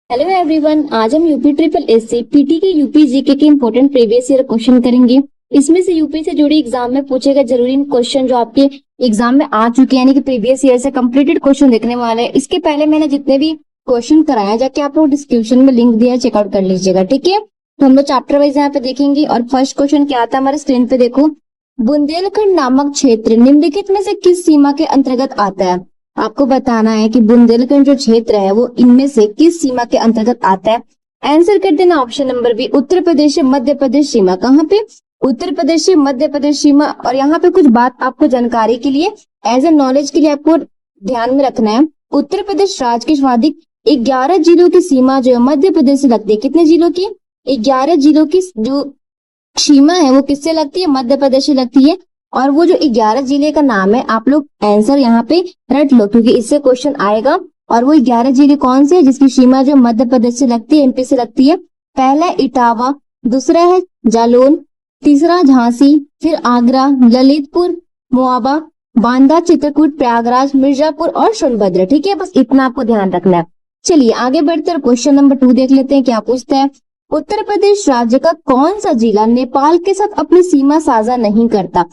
Hello everyone, आज हम UP triple S से पीटी के यूपी जीके के इंपॉर्टेंट प्रीवियस ईयर क्वेश्चन करेंगे। इसमें से यूपी से जुड़ी एग्जाम में पूछे गए जरूरी क्वेश्चन जो आपके एग्जाम में आ चुके हैं, यानी कि प्रीवियस ईयर से कंप्लीटेड क्वेश्चन देखने वाले हैं। इसके पहले मैंने जितने भी क्वेश्चन कराया जाके आप लोग डिस्क्रिप्शन में लिंक दिया है, चेकआउट कर लीजिएगा। ठीक है, तो हम लोग चैप्टर वाइज यहाँ पे देखेंगे। और फर्स्ट क्वेश्चन क्या आता है हमारे स्क्रीन पे देखो। बुंदेलखंड नामक क्षेत्र निम्नलिखित में से किस सीमा के अंतर्गत आता है? आपको बताना है कि बुंदेलखंड जो क्षेत्र है वो इनमें से किस सीमा के अंतर्गत आता है। आंसर कर देना option number B, Uttar Pradesh से मध्य प्रदेश सीमा। कहाँ पे? उत्तर प्रदेश से मध्य प्रदेश सीमा। और यहाँ पे कुछ बात आपको जानकारी के लिए, एज ए नॉलेज के लिए आपको ध्यान में रखना है। उत्तर प्रदेश राज्य के स्वादिक 11 जिलों की सीमा जो है मध्य प्रदेश से लगती है। कितने जिलों की? 11 जिलों की जो सीमा है वो किससे लगती है? मध्य प्रदेश से लगती है। और वो जो 11 जिले का नाम है आप लोग आंसर यहाँ पे रट लो, क्योंकि इससे क्वेश्चन आएगा। और वो 11 जिले कौन से हैं जिसकी सीमा जो मध्य प्रदेश से लगती है, एमपी से लगती है? पहला इटावा, दूसरा है जालौन, तीसरा झांसी, फिर आगरा, ललितपुर, मोआबा, बांदा, चित्रकूट, प्रयागराज, मिर्जापुर और सोनभद्र। ठीक है, बस इतना आपको ध्यान रखना है। चलिए आगे बढ़ते हैं, क्वेश्चन नंबर 2 देख लेते हैं क्या पूछता है। उत्तर प्रदेश राज्य का कौन सा जिला नेपाल के साथ अपनी सीमा साझा नहीं करता?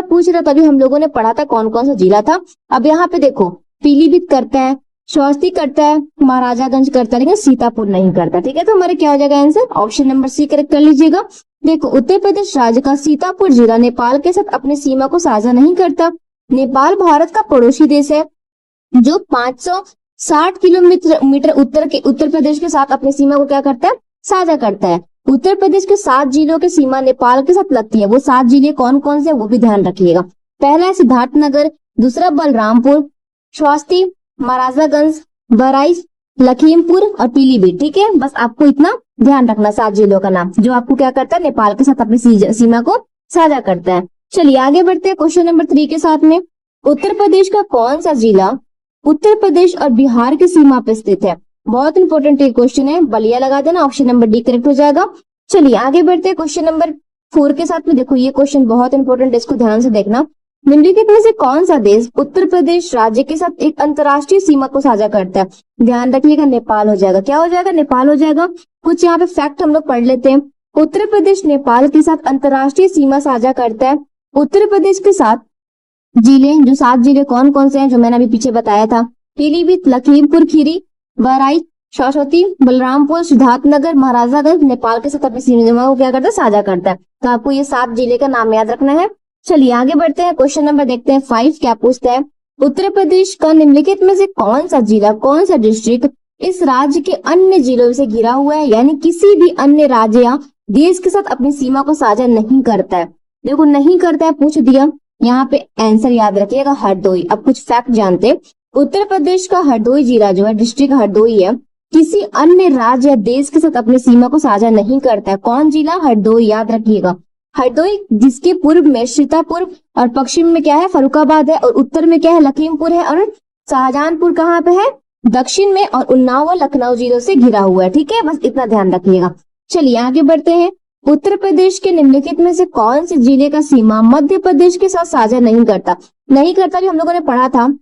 पूछ रहा, तभी हम लोगों ने पढ़ा था कौन कौन सा जिला था। अब यहाँ पे देखो, पीलीभीत करता है, श्योस्ती करता है, महाराजागंज करता है, लेकिन सीतापुर नहीं करता। ठीक है, तो हमारे क्या हो जाएगा answer? Option number C correct कर लीजिएगा। देखो, उत्तर प्रदेश राज्य का सीतापुर जिला नेपाल के साथ अपनी सीमा को साझा नहीं करता। नेपाल भारत का पड़ोसी देश है जो 560 किलोमीटर उत्तर प्रदेश के साथ अपनी सीमा को क्या करता है? साझा करता है। उत्तर प्रदेश के 7 जिलों की सीमा नेपाल के साथ लगती है। वो 7 जिले कौन कौन से वो भी ध्यान रखिएगा। पहला है सिद्धार्थनगर, दूसरा बलरामपुर, श्योस्ती, महाराजागंज, बहराइच, लखीमपुर और पीलीभीत। ठीक है, बस आपको इतना ध्यान रखना, 7 जिलों का नाम जो आपको क्या करता है? नेपाल के साथ अपनी सीमा को साझा करता है। चलिए आगे बढ़ते हैं क्वेश्चन नंबर 3 के साथ में। उत्तर प्रदेश का कौन सा जिला उत्तर प्रदेश और बिहार की सीमा पर स्थित है? बहुत इंपॉर्टेंट ये क्वेश्चन है, बलिया लगा देना, ऑप्शन नंबर डी करेक्ट हो जाएगा। चलिए आगे बढ़ते हैं क्वेश्चन नंबर 4 के साथ में। देखो ये क्वेश्चन बहुत इंपॉर्टेंट है, इसको ध्यान से देखना। निम्नलिखित में से कौन सा देश उत्तर प्रदेश राज्य के साथ एक अंतर्राष्ट्रीय सीमा को साझा करता है? ध्यान रखिएगा, नेपाल हो जाएगा। क्या हो जाएगा? नेपाल हो जाएगा। कुछ यहाँ पे फैक्ट हम लोग पढ़ लेते हैं। उत्तर प्रदेश नेपाल के साथ अंतर्राष्ट्रीय सीमा साझा करता है। उत्तर प्रदेश के साथ जिले, जो 7 जिले कौन कौन से हैं जो मैंने अभी पीछे बताया था? पीलीभीत, लखीमपुर खीरी, बहराइच, सरस्वती, बलरामपुर, सिद्धार्थनगर, महाराजागंज नेपाल के साथ अपनी सीमा को क्या करता है? साझा करता है। तो आपको ये 7 जिले का नाम याद रखना है। चलिए आगे बढ़ते हैं, क्वेश्चन नंबर देखते हैं 5 क्या पूछता है। उत्तर प्रदेश का निम्नलिखित में से कौन सा जिला, कौन सा डिस्ट्रिक्ट इस राज्य के अन्य जिलों से घिरा हुआ है, यानी किसी भी अन्य राज्य या देश के साथ अपनी सीमा को साझा नहीं करता है? देखो नहीं करता है पूछ दिया, यहाँ पे आंसर याद रखिएगा हरदोई। अब कुछ फैक्ट जानते हैं। उत्तर प्रदेश का हरदोई जिला जो है, डिस्ट्रिक्ट हरदोई है, किसी अन्य राज्य या देश के साथ अपनी सीमा को साझा नहीं करता है। कौन जिला? हरदोई, याद रखिएगा। हरदोई जिसके पूर्व में सीतापुर और पश्चिम में क्या है? फर्रुखाबाद है, और उत्तर में क्या है? लखीमपुर है, और शाहजहांपुर कहाँ पे है? दक्षिण में, और उन्नाव और लखनऊ जिलों से घिरा हुआ है। ठीक है, बस इतना ध्यान रखिएगा। चलिए आगे बढ़ते हैं। उत्तर प्रदेश के निम्नलिखित में से कौन से जिले का सीमा मध्य प्रदेश के साथ साझा नहीं करता? नहीं करता भी हम लोगों ने पढ़ा था,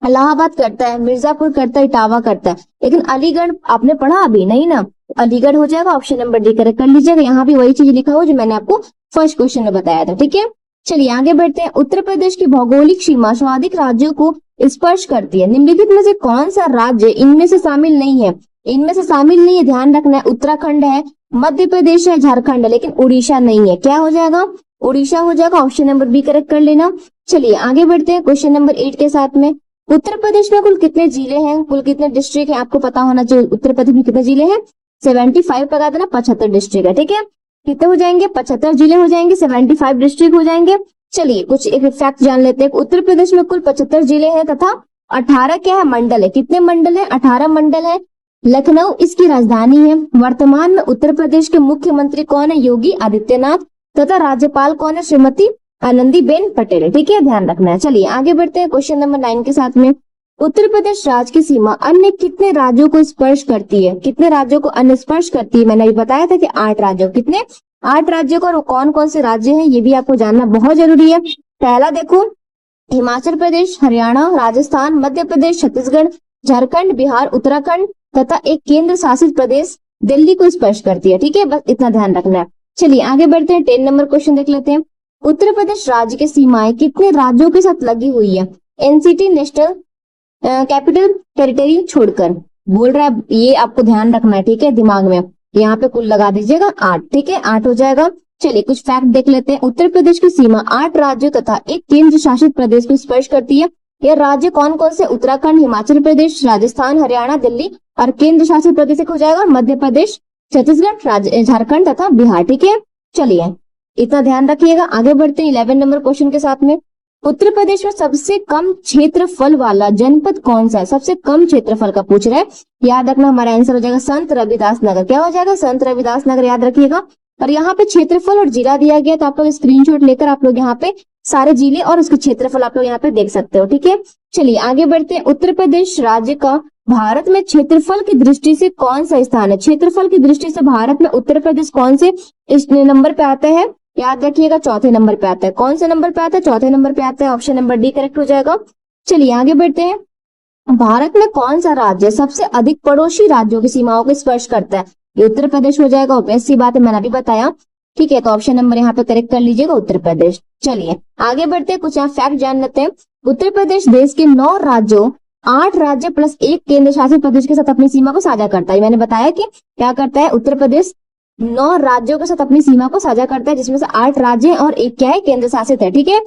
इलाहाबाद करता है, मिर्जापुर करता है, इटावा करता है, लेकिन अलीगढ़ आपने पढ़ा अभी नहीं ना? अलीगढ़ हो जाएगा, ऑप्शन नंबर डी करेक्ट कर लीजिएगा। यहाँ भी वही चीज लिखा हुआ जो मैंने आपको फर्स्ट क्वेश्चन में बताया था। ठीक है, चलिए आगे बढ़ते हैं। उत्तर प्रदेश की भौगोलिक सीमा स्वादिक राज्यों को स्पर्श करती है। निम्नलिखित में से कौन सा राज्य इनमें से शामिल नहीं है? इनमें से शामिल नहीं है, ध्यान रखना है। उत्तराखंड है, मध्य प्रदेश है, झारखंड है, लेकिन उड़ीसा नहीं है। क्या हो जाएगा? उड़ीसा हो जाएगा, ऑप्शन नंबर बी करेक्ट कर लेना। चलिए आगे बढ़ते हैं क्वेश्चन नंबर 8 के साथ में। उत्तर प्रदेश में कुल कितने जिले हैं, कुल कितने डिस्ट्रिक्ट हैं? आपको पता होना चाहिए उत्तर प्रदेश में कितने जिले हैं। 75 लगा देना, 75 डिस्ट्रिक्ट है। ठीक है, कितने हो जाएंगे? 75 जिले हो जाएंगे, 75 डिस्ट्रिक्ट हो जाएंगे। चलिए कुछ एक फैक्ट जान लेते हैं। उत्तर प्रदेश में कुल 75 जिले हैं तथा 18 क्या है? मंडल है। कितने मंडल है? 18 मंडल है। लखनऊ इसकी राजधानी है। वर्तमान में उत्तर प्रदेश के मुख्यमंत्री कौन है? योगी आदित्यनाथ। तथा राज्यपाल कौन है? श्रीमती आनंदीबेन पटेल है। ठीक है, ध्यान रखना है। चलिए आगे बढ़ते हैं क्वेश्चन नंबर 9 के साथ में। उत्तर प्रदेश राज्य की सीमा अन्य कितने राज्यों को स्पर्श करती है? कितने राज्यों को अन्य स्पर्श करती है? मैंने अभी बताया था कि 8 राज्यों। कितने? 8 राज्यों को। और कौन कौन से राज्य हैं ये भी आपको जानना बहुत जरूरी है। पहला देखो, हिमाचल प्रदेश, हरियाणा, राजस्थान, मध्य प्रदेश, छत्तीसगढ़, झारखंड, बिहार, उत्तराखंड, तथा एक केंद्र शासित प्रदेश दिल्ली को स्पर्श करती है। ठीक है, बस इतना ध्यान रखना है। चलिए आगे बढ़ते हैं, 10 नंबर क्वेश्चन देख लेते हैं। उत्तर प्रदेश राज्य की सीमाएं कितने राज्यों के साथ लगी हुई है? एनसीटी नेशनल कैपिटल टेरिटरी छोड़कर बोल रहा है, ये आपको ध्यान रखना है। ठीक है, दिमाग में यहाँ पे कुल लगा दीजिएगा 8। ठीक है, 8 हो जाएगा। चलिए कुछ फैक्ट देख लेते हैं। उत्तर प्रदेश की सीमा 8 राज्यों तथा एक केंद्र शासित प्रदेश को स्पर्श करती है। यह राज्य कौन कौन से? उत्तराखंड, हिमाचल प्रदेश, राजस्थान, हरियाणा, दिल्ली और केंद्र शासित प्रदेश एक हो जाएगा मध्य प्रदेश, छत्तीसगढ़, झारखंड तथा बिहार। ठीक है, चलिए इतना ध्यान रखिएगा। आगे बढ़ते हैं 11 नंबर क्वेश्चन के साथ में। उत्तर प्रदेश में सबसे कम क्षेत्रफल वाला जनपद कौन सा है? सबसे कम क्षेत्रफल का पूछ रहा है, याद रखना। हमारा आंसर हो जाएगा संत रविदास नगर। क्या हो जाएगा? संत रविदास नगर, याद रखिएगा। और यहाँ पे क्षेत्रफल और जिला दिया गया, तो आप लोग स्क्रीनशॉट लेकर आप लोग यहाँ पे सारे जिले और उसके क्षेत्रफल आप लोग यहाँ पे देख सकते हो। ठीक है, चलिए आगे बढ़ते हैं। उत्तर प्रदेश राज्य का भारत में क्षेत्रफल की दृष्टि से कौन सा स्थान है? क्षेत्रफल की दृष्टि से भारत में उत्तर प्रदेश कौन से इस नंबर पे आता है? याद रखिएगा, चौथे नंबर पे आता है। कौन से नंबर पे आता है? चौथे नंबर पे आता है। ऑप्शन नंबर डी करेक्ट हो जाएगा। चलिए आगे बढ़ते हैं। भारत में कौन सा राज्य सबसे अधिक पड़ोसी राज्यों की सीमाओं को स्पर्श करता है? ये उत्तर प्रदेश हो जाएगा। ऑब्वियस सी बात है, मैंने अभी बताया। ठीक है, तो ऑप्शन नंबर यहाँ पे करेक्ट कर लीजिएगा, उत्तर प्रदेश। चलिए आगे बढ़ते हैं, कुछ यहाँ फैक्ट जान लेते हैं। उत्तर प्रदेश देश के 9 राज्यों, 8 राज्य प्लस एक केंद्र शासित प्रदेश के साथ अपनी सीमा को साझा करता है। मैंने बताया कि क्या करता है, उत्तर प्रदेश 9 राज्यों के साथ अपनी सीमा को साझा करता है, जिसमें से 8 राज्य और एक क्या है, केंद्र शासित है। ठीक है,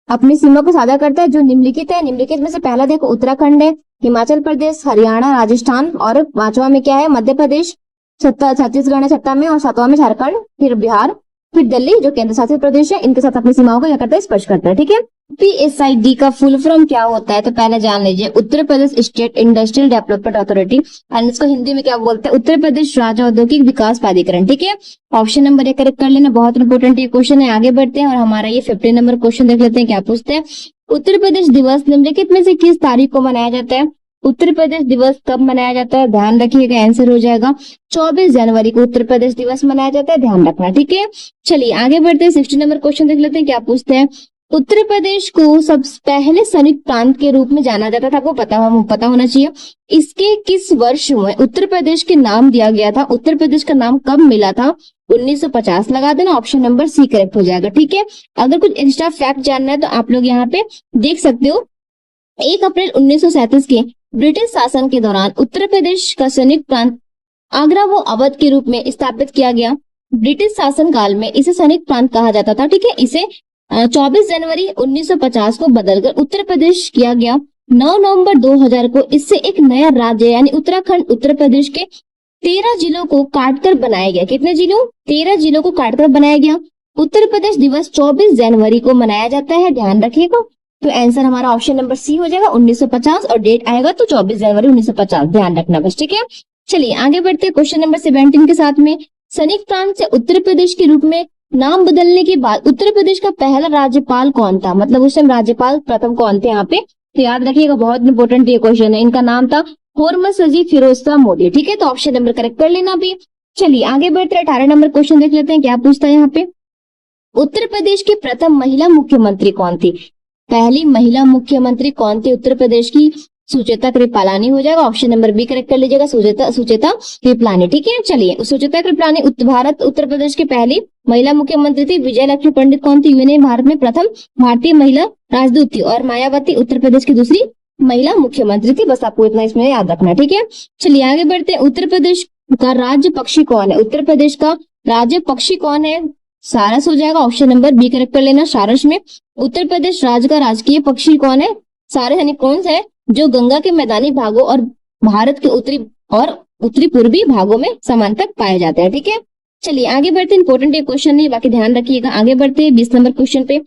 अपनी सीमा को साझा करता है जो निम्नलिखित है। निम्नलिखित में से पहला देखो उत्तराखंड है, हिमाचल प्रदेश, हरियाणा, राजस्थान और 5वां में क्या है, मध्य प्रदेश, छत्तीसगढ़ है 6वां में और 7वां में झारखंड, फिर बिहार, फिर दिल्ली जो केंद्र शासित प्रदेश है। इनके साथ अपनी सीमाओं को क्या करता है, स्पर्श करता है। ठीक है, PSID का फुल फॉर्म क्या होता है? तो पहले जान लीजिए, Uttar Pradesh state industrial development authority, और इसको हिंदी में क्या बोलते हैं, उत्तर प्रदेश राज्य औद्योगिक विकास प्राधिकरण। ठीक है, ऑप्शन नंबर 1 करेक्ट कर लेना, बहुत इंपोर्टेंट ये क्वेश्चन है। आगे बढ़ते हैं और हमारा ये 15 नंबर क्वेश्चन देख लेते हैं, क्या पूछते हैं। उत्तर प्रदेश दिवस निम्नलिखित में से किस तारीख को मनाया जाता है? उत्तर प्रदेश दिवस कब मनाया जाता है? ध्यान रखिएगा, आंसर हो जाएगा 24 जनवरी को उत्तर प्रदेश दिवस मनाया जाता है, ध्यान रखना। ठीक है, चलिए आगे बढ़ते हैं, 16 नंबर क्वेश्चन देख लेते हैं, क्या पूछते हैं। उत्तर प्रदेश को सबसे पहले संयुक्त प्रांत के रूप में जाना जाता था, आपको पता होना चाहिए। इसके किस वर्ष में उत्तर प्रदेश के नाम दिया गया था? उत्तर प्रदेश का नाम कब मिला था? 1950 लगा देना, ऑप्शन नंबर सी करेक्ट हो जाएगा। ठीक है, अगर कुछ एक्स्ट्रा फैक्ट जानना है तो आप लोग यहाँ पे देख सकते हो। 1 अप्रैल 1937 के ब्रिटिश शासन के दौरान उत्तर प्रदेश का संयुक्त प्रांत आगरा व अवध के रूप में स्थापित किया गया। ब्रिटिश शासन काल में इसे संयुक्त प्रांत कहा जाता था। ठीक है, इसे 24 जनवरी 1950 को बदलकर उत्तर प्रदेश किया गया। 9 नवंबर 2000 को इससे एक नया राज्य यानी उत्तराखंड उत्तर प्रदेश के 13 जिलों को काटकर बनाया गया। कितने जिलों? 13 जिलों को काटकर बनाया गया। उत्तर प्रदेश दिवस 24 जनवरी को मनाया जाता है, ध्यान रखिएगा। तो आंसर हमारा ऑप्शन नंबर सी हो जाएगा 1950, और डेट आएगा तो 24 जनवरी 1950, ध्यान रखना बस। ठीक है, चलिए आगे बढ़ते हैं क्वेश्चन नंबर 17 के साथ में। संयुक्त प्रांत से उत्तर प्रदेश के रूप में नाम बदलने के बाद उत्तर प्रदेश का पहला राज्यपाल कौन था? मतलब उस टाइम राज्यपाल प्रथम कौन थे यहाँ पे? तो याद रखिएगा, बहुत इंपॉर्टेंट ये क्वेश्चन है। इनका नाम था मोहम्मद सजी फिरोज शाह मोदी। ठीक है, तो ऑप्शन नंबर करेक्ट कर लेना भी। चलिए आगे बढ़ते हैं, 18 नंबर क्वेश्चन देख लेते हैं, क्या पूछता है यहाँ पे। उत्तर प्रदेश की प्रथम महिला मुख्यमंत्री कौन थी? पहली महिला मुख्यमंत्री कौन थी उत्तर प्रदेश की? सुचेता कृपलानी हो जाएगा, ऑप्शन नंबर बी करेक्ट कर लीजिएगा, सुचेता कृपलानी। ठीक है, चलिए सुचेता कृपलानी उत्तर प्रदेश की पहली महिला मुख्यमंत्री थी। विजय लक्ष्मी पंडित कौन थी? यूने भारत में प्रथम भारतीय महिला राजदूत थी। और मायावती उत्तर प्रदेश की दूसरी महिला मुख्यमंत्री थी। बस आपको इतना इसमें याद रखना। ठीक है, चलिए आगे बढ़ते हैं। उत्तर प्रदेश का राज्य पक्षी कौन है? उत्तर प्रदेश का राज्य पक्षी कौन है? सारस हो जाएगा, ऑप्शन नंबर बी करेक्ट कर लेना, सारस में। उत्तर प्रदेश राज्य का राजकीय पक्षी कौन है? सारस यानी कौन सा है? जो गंगा के मैदानी भागों और भारत के उत्तरी पूर्वी भागों में समांतर पाए जाते हैं। ठीक है, चलिए आगे बढ़ते हैं। इंपॉर्टेंट ये क्वेश्चन नहीं, बाकी ध्यान रखिएगा। आगे बढ़ते हैं 20 नंबर क्वेश्चन पे।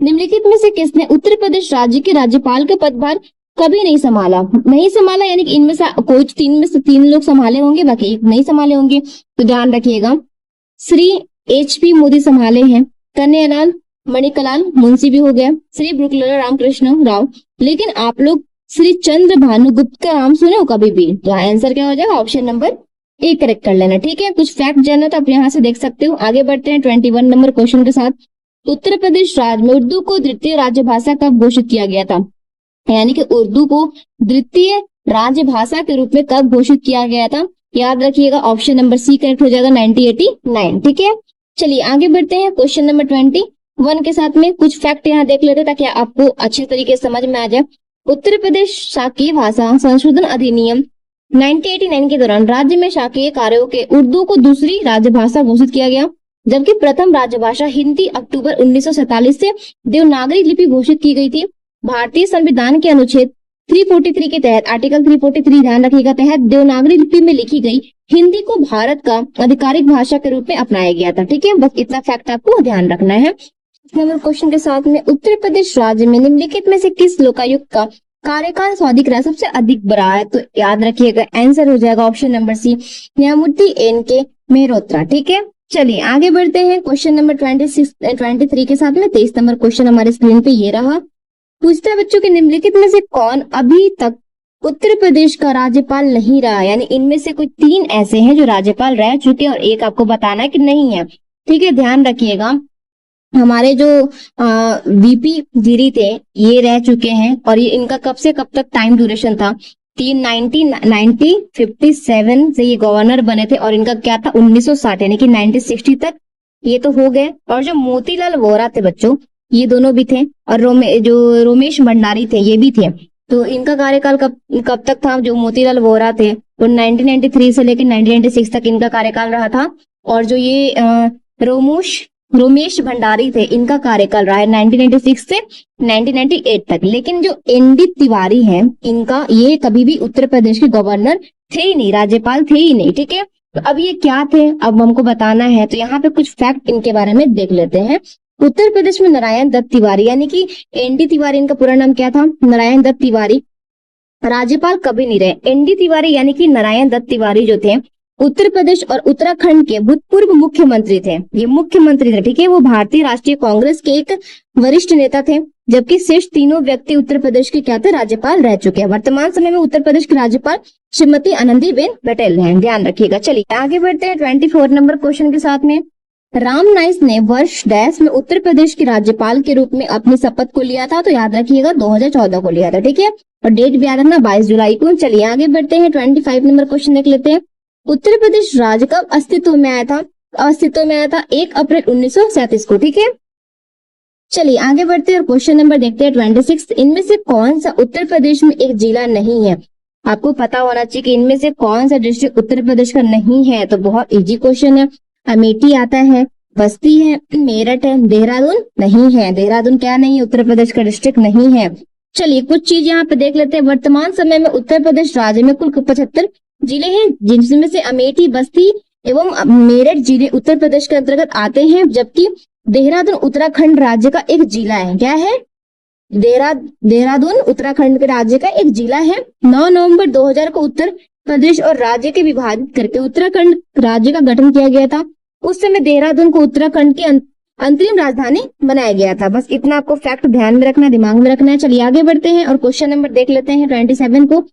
निम्नलिखित में से किसने उत्तर प्रदेश राज्य के राज्यपाल का पदभार कभी नहीं संभाला? यानी कि इनमें से कोई 3 में से 3 लोग संभाले होंगे, बाकी एक नहीं संभाले होंगे। तो ध्यान रखिएगा, श्री HP मोदी संभाले हैं, कन्हैयालाल मणिकलाल मुंशी भी हो गया, श्री ब्रुकलाल रामकृष्ण राव, लेकिन आप लोग श्री चंद्र भानुगुप्त का नाम सुने हो कभी भी? तो आंसर क्या हो जाएगा, ऑप्शन नंबर ए करेक्ट कर लेना। ठीक है, कुछ फैक्ट जानना तो आप यहाँ से देख सकते हो। आगे बढ़ते हैं 21 नंबर क्वेश्चन के साथ। उत्तर प्रदेश राज्य में उर्दू को द्वितीय राज्य भाषा कब घोषित किया गया था? यानी कि उर्दू को द्वितीय राजभाषा के रूप में कब घोषित किया गया था? याद रखिएगा ऑप्शन नंबर सी करेक्ट हो जाएगा 1989। ठीक है, चलिए आगे बढ़ते हैं क्वेश्चन नंबर 21 के साथ में कुछ फैक्ट यहाँ देख लेते हैं ताकि आपको अच्छे तरीके से समझ में आ जाए। उत्तर प्रदेश शाकीय भाषा संशोधन अधिनियम 1989 के दौरान राज्य में शाकीय कार्यों के उर्दू को दूसरी राजभाषा घोषित किया गया, जबकि प्रथम राजभाषा हिंदी अक्टूबर 1947 से देवनागरी लिपि घोषित की गई थी। भारतीय संविधान के अनुच्छेद 343 के तहत आर्टिकल 343 ध्यान रखिएगा तहत देवनागरी लिपि में लिखी गई हिंदी को भारत का आधिकारिक भाषा के रूप में अपनाया गया था। ठीक है, बस इतना फैक्ट आपको ध्यान रखना है। नंबर क्वेश्चन के साथ में उत्तर प्रदेश राज्य में निम्नलिखित में से किस लोकायुक्त का कार्यकाल स्वाधिक रहा सबसे अधिक बड़ा है? तो याद रखिएगा आंसर हो जाएगा ऑप्शन नंबर सी न्यायमूर्ति एन.के. मेहरोत्रा। ठीक है, चलिए आगे बढ़ते हैं क्वेश्चन नंबर 23 के साथ में। 23 नंबर क्वेश्चन हमारे स्क्रीन पे ये रहा। पूछता है बच्चों के निम्नलिखित में से कौन अभी तक उत्तर प्रदेश का राज्यपाल नहीं रहा? यानी इनमें से कोई 3 ऐसे हैं जो राज्यपाल रह चुके हैं और एक आपको बताना है कि नहीं है। ठीक है, ध्यान रखिएगा हमारे जो वीपी गिरी थे ये रह चुके हैं और ये इनका कब से कब तक टाइम ड्यूरेशन था? 1957 से ये गवर्नर बने थे और इनका क्या था 1960 यानी कि 1960 तक ये तो हो गए। और जो मोतीलाल वोरा थे बच्चों ये दोनों भी थे और जो रोमेश भंडारी थे ये भी थे। तो इनका कार्यकाल कब तक था? जो मोतीलाल वोरा थे वो 1993 से लेकर 1996 तक इनका कार्यकाल रहा था और जो ये रोमेश भंडारी थे इनका कार्यकाल रहा है 1996 से 1998 तक। लेकिन जो एनडी तिवारी हैं इनका ये कभी भी उत्तर प्रदेश के गवर्नर थे ही नहीं, राज्यपाल थे ही नहीं। ठीक है, तो अब ये क्या थे अब हमको बताना है। तो यहाँ पे कुछ फैक्ट इनके बारे में देख लेते हैं। उत्तर प्रदेश में नारायण दत्त तिवारी यानी कि एनडी तिवारी इनका पूरा नाम क्या था? नारायण दत्त तिवारी राज्यपाल कभी नहीं रहे। एनडी तिवारी यानी कि नारायण दत्त तिवारी जो थे उत्तर प्रदेश और उत्तराखंड के भूतपूर्व मुख्यमंत्री थे। ये मुख्यमंत्री थे। ठीक है, वो भारतीय राष्ट्रीय कांग्रेस के एक वरिष्ठ नेता थे, जबकि शेष तीनों व्यक्ति उत्तर प्रदेश के क्या थे? राज्यपाल रह चुके हैं। वर्तमान समय में उत्तर प्रदेश के राज्यपाल श्रीमती आनंदीबेन पटेल हैं, ध्यान रखिएगा। चलिए आगे बढ़ते हैं 24 नंबर क्वेश्चन के साथ में। राम नाईक ने वर्ष डैश में उत्तर प्रदेश के राज्यपाल के रूप में अपनी शपथ को लिया था? तो याद रखिएगा 2014 को लिया था। ठीक है, और डेट भी याद रखना 22 जुलाई को। चलिए आगे बढ़ते हैं 25 नंबर क्वेश्चन देख लेते हैं। उत्तर प्रदेश राज्य कब अस्तित्व में आया था? 1 अप्रैल 1937 को। ठीक है, चलिए आगे बढ़ते हैं और क्वेश्चन नंबर देखते हैं 26। इनमें से कौन सा उत्तर प्रदेश में एक जिला नहीं है? आपको पता होना चाहिए कि इनमें से कौन सा डिस्ट्रिक्ट उत्तर प्रदेश का नहीं है। तो बहुत इजी क्वेश्चन है। अमेठी आता है, बस्ती है, मेरठ है, देहरादून नहीं है। देहरादून क्या नहीं है? उत्तर प्रदेश का डिस्ट्रिक्ट नहीं है। चलिए कुछ चीज यहाँ पे देख लेते हैं। वर्तमान समय में उत्तर प्रदेश राज्य में कुल 75 जिले हैं, जिनमें से अमेठी, बस्ती एवं मेरठ जिले उत्तर प्रदेश के अंतर्गत आते हैं, जबकि देहरादून उत्तराखंड राज्य का एक जिला है। क्या है? देहरादून उत्तराखंड के राज्य का एक जिला है। 9 नवंबर 2000 को उत्तर प्रदेश और राज्य के विभाजित करके उत्तराखंड राज्य का गठन किया गया था। उस समय देहरादून को उत्तराखंड की अंतरिम राजधानी बनाया गया था। बस इतना आपको फैक्ट ध्यान में रखना, दिमाग में रखना है। चलिए आगे बढ़ते हैं और क्वेश्चन नंबर देख लेते हैं 27 को।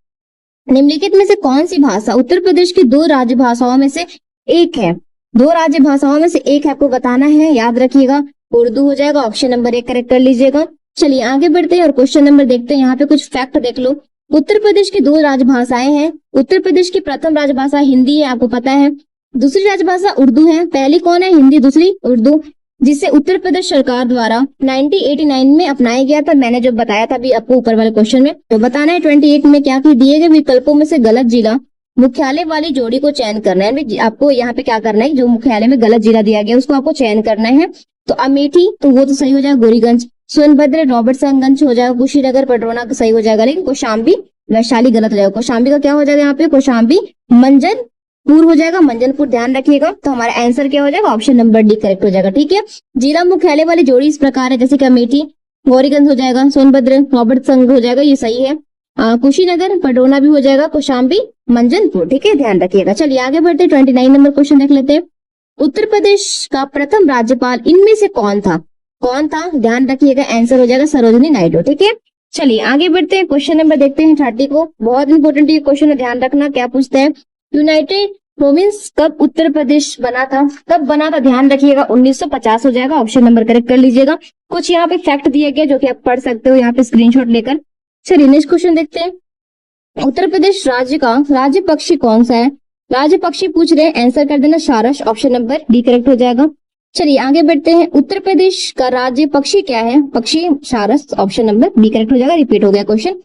निम्नलिखित में से कौन सी भाषा उत्तर प्रदेश की 2 राजभाषाओं में से एक है? 2 राजभाषाओं में से एक है, आपको बताना है। याद रखिएगा उर्दू हो जाएगा, ऑप्शन नंबर 1 करेक्ट कर लीजिएगा। चलिए आगे बढ़ते हैं और क्वेश्चन नंबर देखते हैं। यहाँ पे कुछ फैक्ट देख लो। उत्तर प्रदेश की 2 राजभाषाएं हैं। उत्तर प्रदेश की प्रथम राजभाषा हिंदी है, आपको पता है। दूसरी राजभाषा उर्दू है। पहली कौन है? हिंदी, दूसरी उर्दू, जिसे उत्तर प्रदेश सरकार द्वारा 1989 में अपनाया गया था। मैंने जो बताया था अभी आपको ऊपर वाले क्वेश्चन में। तो बताना है 28 में क्या कि दिए गए विकल्पों में से गलत जिला मुख्यालय वाली जोड़ी को चयन करना है। आपको यहाँ पे क्या करना है, जो मुख्यालय में गलत जिला दिया गया उसको आपको चयन करना है। तो अमेठी तो वो तो सही हो जाएगा, गोरीगंज, सोनभद्र रॉबर्टसनगंज हो जाएगा, कुशीनगर पटरौना सही हो जाएगा, लेकिन कौशाम्बी वैशाली गलत हो जाएगा। कौशाम्बी का क्या हो जाएगा यहाँ पे? कौशाम्बी मंजनपुर हो जाएगा, मंजनपुर ध्यान रखिएगा। तो हमारा आंसर क्या हो जाएगा? ऑप्शन नंबर डी करेक्ट हो जाएगा। ठीक है, जिला मुख्यालय वाली जोड़ी इस प्रकार है, जैसे कि अमेठी गौरीगंज हो जाएगा, सोनभद्र रॉबर्टसनगंज हो जाएगा, ये सही है। कुशीनगर पटरौना भी हो जाएगा, कौशाम्बी मंजनपुर। ठीक है, ध्यान रखिएगा। चलिए आगे बढ़ते 29 नंबर क्वेश्चन देख लेते हैं। उत्तर प्रदेश का प्रथम राज्यपाल इनमें से कौन था? कौन था? ध्यान रखिएगा, आंसर हो जाएगा सरोजिनी नायडू। ठीक है, चलिए आगे बढ़ते हैं। क्वेश्चन नंबर देखते हैं 30 को। बहुत इंपॉर्टेंट ये क्वेश्चन है, ध्यान रखना क्या पूछता है। यूनाइटेड प्रोविंस कब उत्तर प्रदेश बना था? कब बना था? ध्यान रखिएगा 1950 हो जाएगा, ऑप्शन नंबर करेक्ट कर लीजिएगा। कुछ यहाँ पे फैक्ट दिए गए जो कि आप पढ़ सकते हो यहाँ पे स्क्रीनशॉट लेकर। चलिए नेक्स्ट क्वेश्चन देखते हैं। उत्तर प्रदेश राज्य का राज्य पक्षी कौन सा है? राज्य पक्षी पूछ रहे हैं, आंसर कर देना सारस, ऑप्शन नंबर डी करेक्ट हो जाएगा। चलिए आगे बढ़ते हैं। उत्तर प्रदेश का राज्य पक्षी क्या है? पक्षी सारस, ऑप्शन नंबर बी करेक्ट हो जाएगा। रिपीट हो गया क्वेश्चन।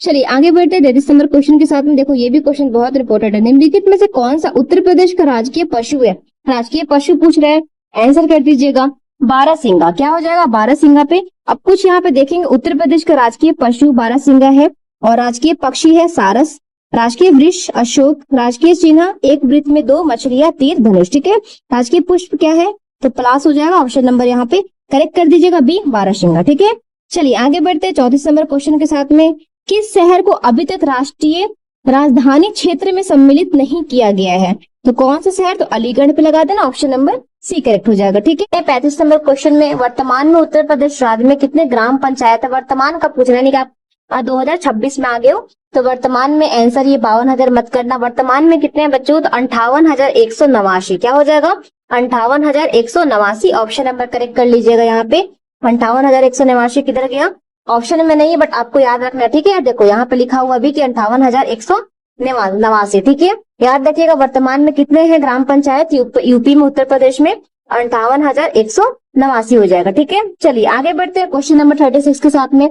चलिए आगे बढ़ते हैं 33 नंबर क्वेश्चन के साथ में। देखो ये भी क्वेश्चन बहुत इंपॉर्टेंट है। निम्नलिखित में से कौन सा उत्तर प्रदेश का राजकीय पशु है? राजकीय पशु पूछ रहे हैं, आंसर कर दीजिएगा। बारहसिंगा। क्या हो जाएगा? बारहसिंगा पे। अब कुछ यहाँ पे देखेंगे, उत्तर प्रदेश का राजकीय पशु बारहसिंगा है और राजकीय पक्षी है सारस, राजकीय वृक्ष अशोक, राजकीय चिन्ह एक वृत्त में दो मछलियां तीर धनुष। ठीक है। राजकीय पुष्प क्या है? तो पलाश हो जाएगा, ऑप्शन नंबर यहाँ पे करेक्ट कर दीजिएगा बी, बारहसिंगा। ठीक है। चलिए आगे बढ़ते हैं 34 नंबर क्वेश्चन के साथ में। किस शहर को अभी तक राष्ट्रीय राजधानी क्षेत्र में सम्मिलित नहीं किया गया है? तो कौन सा शहर? तो अलीगढ़ पे लगा देना, ऑप्शन नंबर सी करेक्ट हो जाएगा। ठीक है। 35 नंबर क्वेश्चन में, वर्तमान में उत्तर प्रदेश राज्य में कितने ग्राम पंचायत है? वर्तमान का पूछ रहे हैं, 2026 में आ गए हो तो वर्तमान में आंसर ये 52,000 मत करना। वर्तमान में कितने हैं बच्चों? तो 58,189। क्या हो जाएगा? 58,189, ऑप्शन नंबर करेक्ट कर लीजिएगा यहाँ पे। 58,189 किधर गया? ऑप्शन में नहीं है बट आपको याद रखना। ठीक है। देखो यहाँ पे लिखा हुआ भी कि 58,189। ठीक है। याद रखिएगा वर्तमान में कितने हैं ग्राम पंचायत यूपी में, उत्तर प्रदेश में 58,189 हो जाएगा। ठीक है। चलिए आगे बढ़ते हैं क्वेश्चन नंबर 36 के साथ में।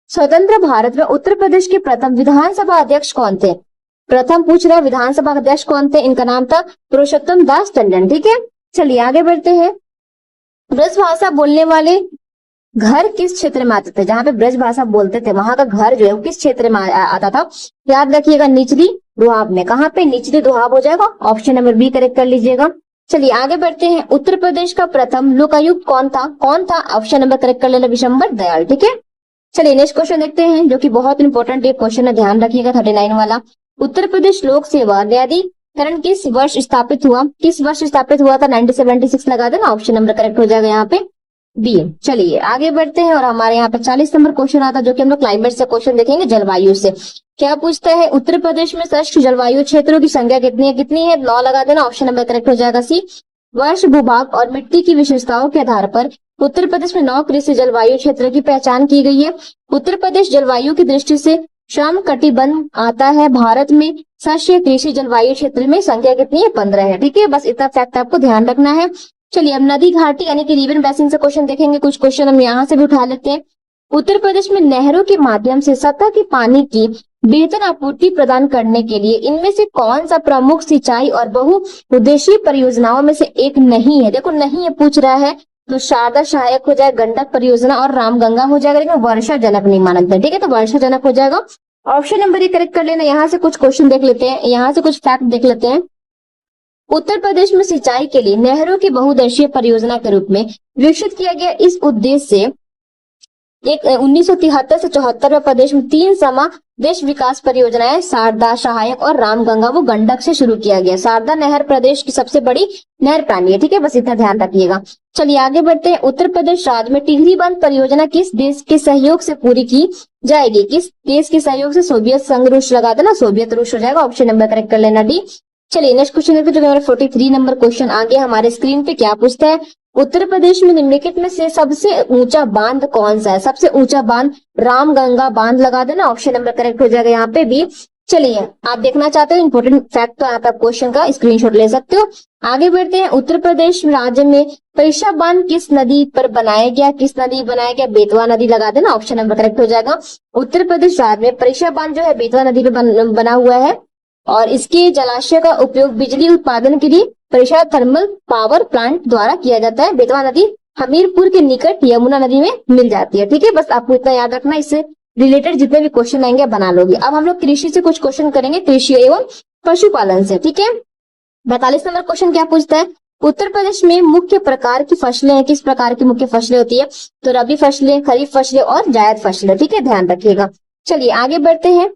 स्वतंत्र भारत में उत्तर प्रदेश के प्रथम विधानसभा अध्यक्ष कौन थे? प्रथम पूछ रहे विधानसभा अध्यक्ष कौन थे? इनका नाम था पुरुषोत्तम दास टंडन। ठीक है। चलिए आगे बढ़ते हैं। ब्रज भाषा बोलने वाले घर किस क्षेत्र में आते थे? जहाँ पे ब्रज भाषा बोलते थे वहां का घर जो है वो किस क्षेत्र में आता था? याद रखिएगा निचली दोआब में। कहाँ पे? निचली दोआब हो जाएगा, ऑप्शन नंबर बी करेक्ट कर लीजिएगा। चलिए आगे बढ़ते हैं। उत्तर प्रदेश का प्रथम लोकायुक्त कौन था? ऑप्शन नंबर करेक्ट कर लेना, विशंबर दयाल। ठीक है। चलिए नेक्स्ट क्वेश्चन देखते हैं जो कि बहुत इंपॉर्टेंट एक क्वेश्चन है, ध्यान रखिएगा 39 वाला। उत्तर प्रदेश लोक सेवा न्यायाधिकरण किस वर्ष स्थापित हुआ? किस वर्ष स्थापित हुआ था? 1976 लगा देना, ऑप्शन नंबर करेक्ट हो जाएगा यहाँ पे बी। चलिए आगे बढ़ते हैं और हमारे यहाँ पे 40 नंबर क्वेश्चन आता है जो कि हम लोग क्लाइमेट से क्वेश्चन देखेंगे, जलवायु से। क्या पूछता है? उत्तर प्रदेश में शुष्क जलवायु क्षेत्रों की संख्या कितनी है? कितनी है? 9 लगा देना, ऑप्शन नंबर करेक्ट हो जाएगा सी। वर्ष, भूभाग और मिट्टी की विशेषताओं के आधार पर उत्तर प्रदेश में 9 कृषि जलवायु क्षेत्र की पहचान की गई है। उत्तर प्रदेश जलवायु की दृष्टि से श्रम कटिबंध आता है। भारत में शस्य कृषि जलवायु क्षेत्र में संख्या कितनी है? 15 है। ठीक है। बस इतना फैक्ट आपको ध्यान रखना है। चलिए अब नदी घाटी यानी कि रिवर बेसिन से क्वेश्चन देखेंगे। कुछ क्वेश्चन हम यहाँ से भी उठा लेते हैं। उत्तर प्रदेश में नहरों के माध्यम से सतह के पानी की बेहतर आपूर्ति प्रदान करने के लिए इनमें से कौन सा प्रमुख सिंचाई और बहुउद्देशीय परियोजनाओं में से एक नहीं है? देखो नहीं है पूछ रहा है तो शारदा सहायक हो जाएगा, गंडक परियोजना और रामगंगा हो जाएगा, लेकिन वर्षा जनक नहीं माना जाता। ठीक है। तो वर्षा जनक हो जाएगा, ऑप्शन नंबर ये करेक्ट कर लेना। यहाँ से कुछ क्वेश्चन देख लेते हैं, यहाँ से कुछ फैक्ट देख लेते हैं। उत्तर प्रदेश में सिंचाई के लिए नहरों की बहुउद्देशीय परियोजना के रूप में विकसित किया गया इस उद्देश्य से 1973 से 74 में प्रदेश में 3 समावेश विकास परियोजनाएं शारदा, सहायक और रामगंगा वो गंडक से शुरू किया गया। शारदा नहर प्रदेश की सबसे बड़ी नहर प्राणी है। ठीक है। बस इतना ध्यान रखिएगा। चलिए आगे बढ़ते हैं। उत्तर प्रदेश राज्य में टिहरी बांध परियोजना किस देश के सहयोग से पूरी की जाएगी? किस देश के सहयोग से? सोवियत संघ रूस लगा देना, सोवियत रूस हो जाएगा, ऑप्शन नंबर करेक्ट कर लेना डी। चलिए नेक्स्ट क्वेश्चन देखते हैं जो हमारा 43 नंबर क्वेश्चन आ गया हमारे स्क्रीन पे। क्या पूछता है? उत्तर प्रदेश में निम्नलिखित में से सबसे ऊंचा बांध कौन सा है? सबसे ऊंचा बांध रामगंगा बांध लगा देना, ऑप्शन नंबर करेक्ट हो जाएगा यहाँ पे बी। चलिए आप देखना चाहते हो इंपॉर्टेंट फैक्ट तो यहाँ पे आप क्वेश्चन का स्क्रीनशॉट ले सकते हो। आगे बढ़ते हैं। उत्तर प्रदेश राज्य में परिषा बांध किस नदी पर बनाया गया? किस नदी बनाया गया? बेतवा नदी लगा देना, ऑप्शन नंबर करेक्ट हो जाएगा। उत्तर प्रदेश राज्य में परिषा बांध जो है बेतवा नदी पे बना हुआ है और इसके जलाशय का उपयोग बिजली उत्पादन के लिए परिषा थर्मल पावर प्लांट द्वारा किया जाता है। बेतवा नदी हमीरपुर के निकट यमुना नदी में मिल जाती है। ठीक है। बस आपको इतना याद रखना, इससे रिलेटेड जितने भी क्वेश्चन आएंगे बना लोगे। अब हम लोग कृषि से कुछ क्वेश्चन करेंगे, कृषि एवं पशुपालन से। ठीक है। 42 नंबर क्वेश्चन क्या पूछता है? उत्तर प्रदेश में मुख्य प्रकार की फसलें हैं। किस प्रकार की मुख्य फसलें होती है? तो रबी फसलें, खरीफ फसलें और जायद फसलें। ठीक है। ध्यान रखिएगा। चलिए आगे बढ़ते हैं।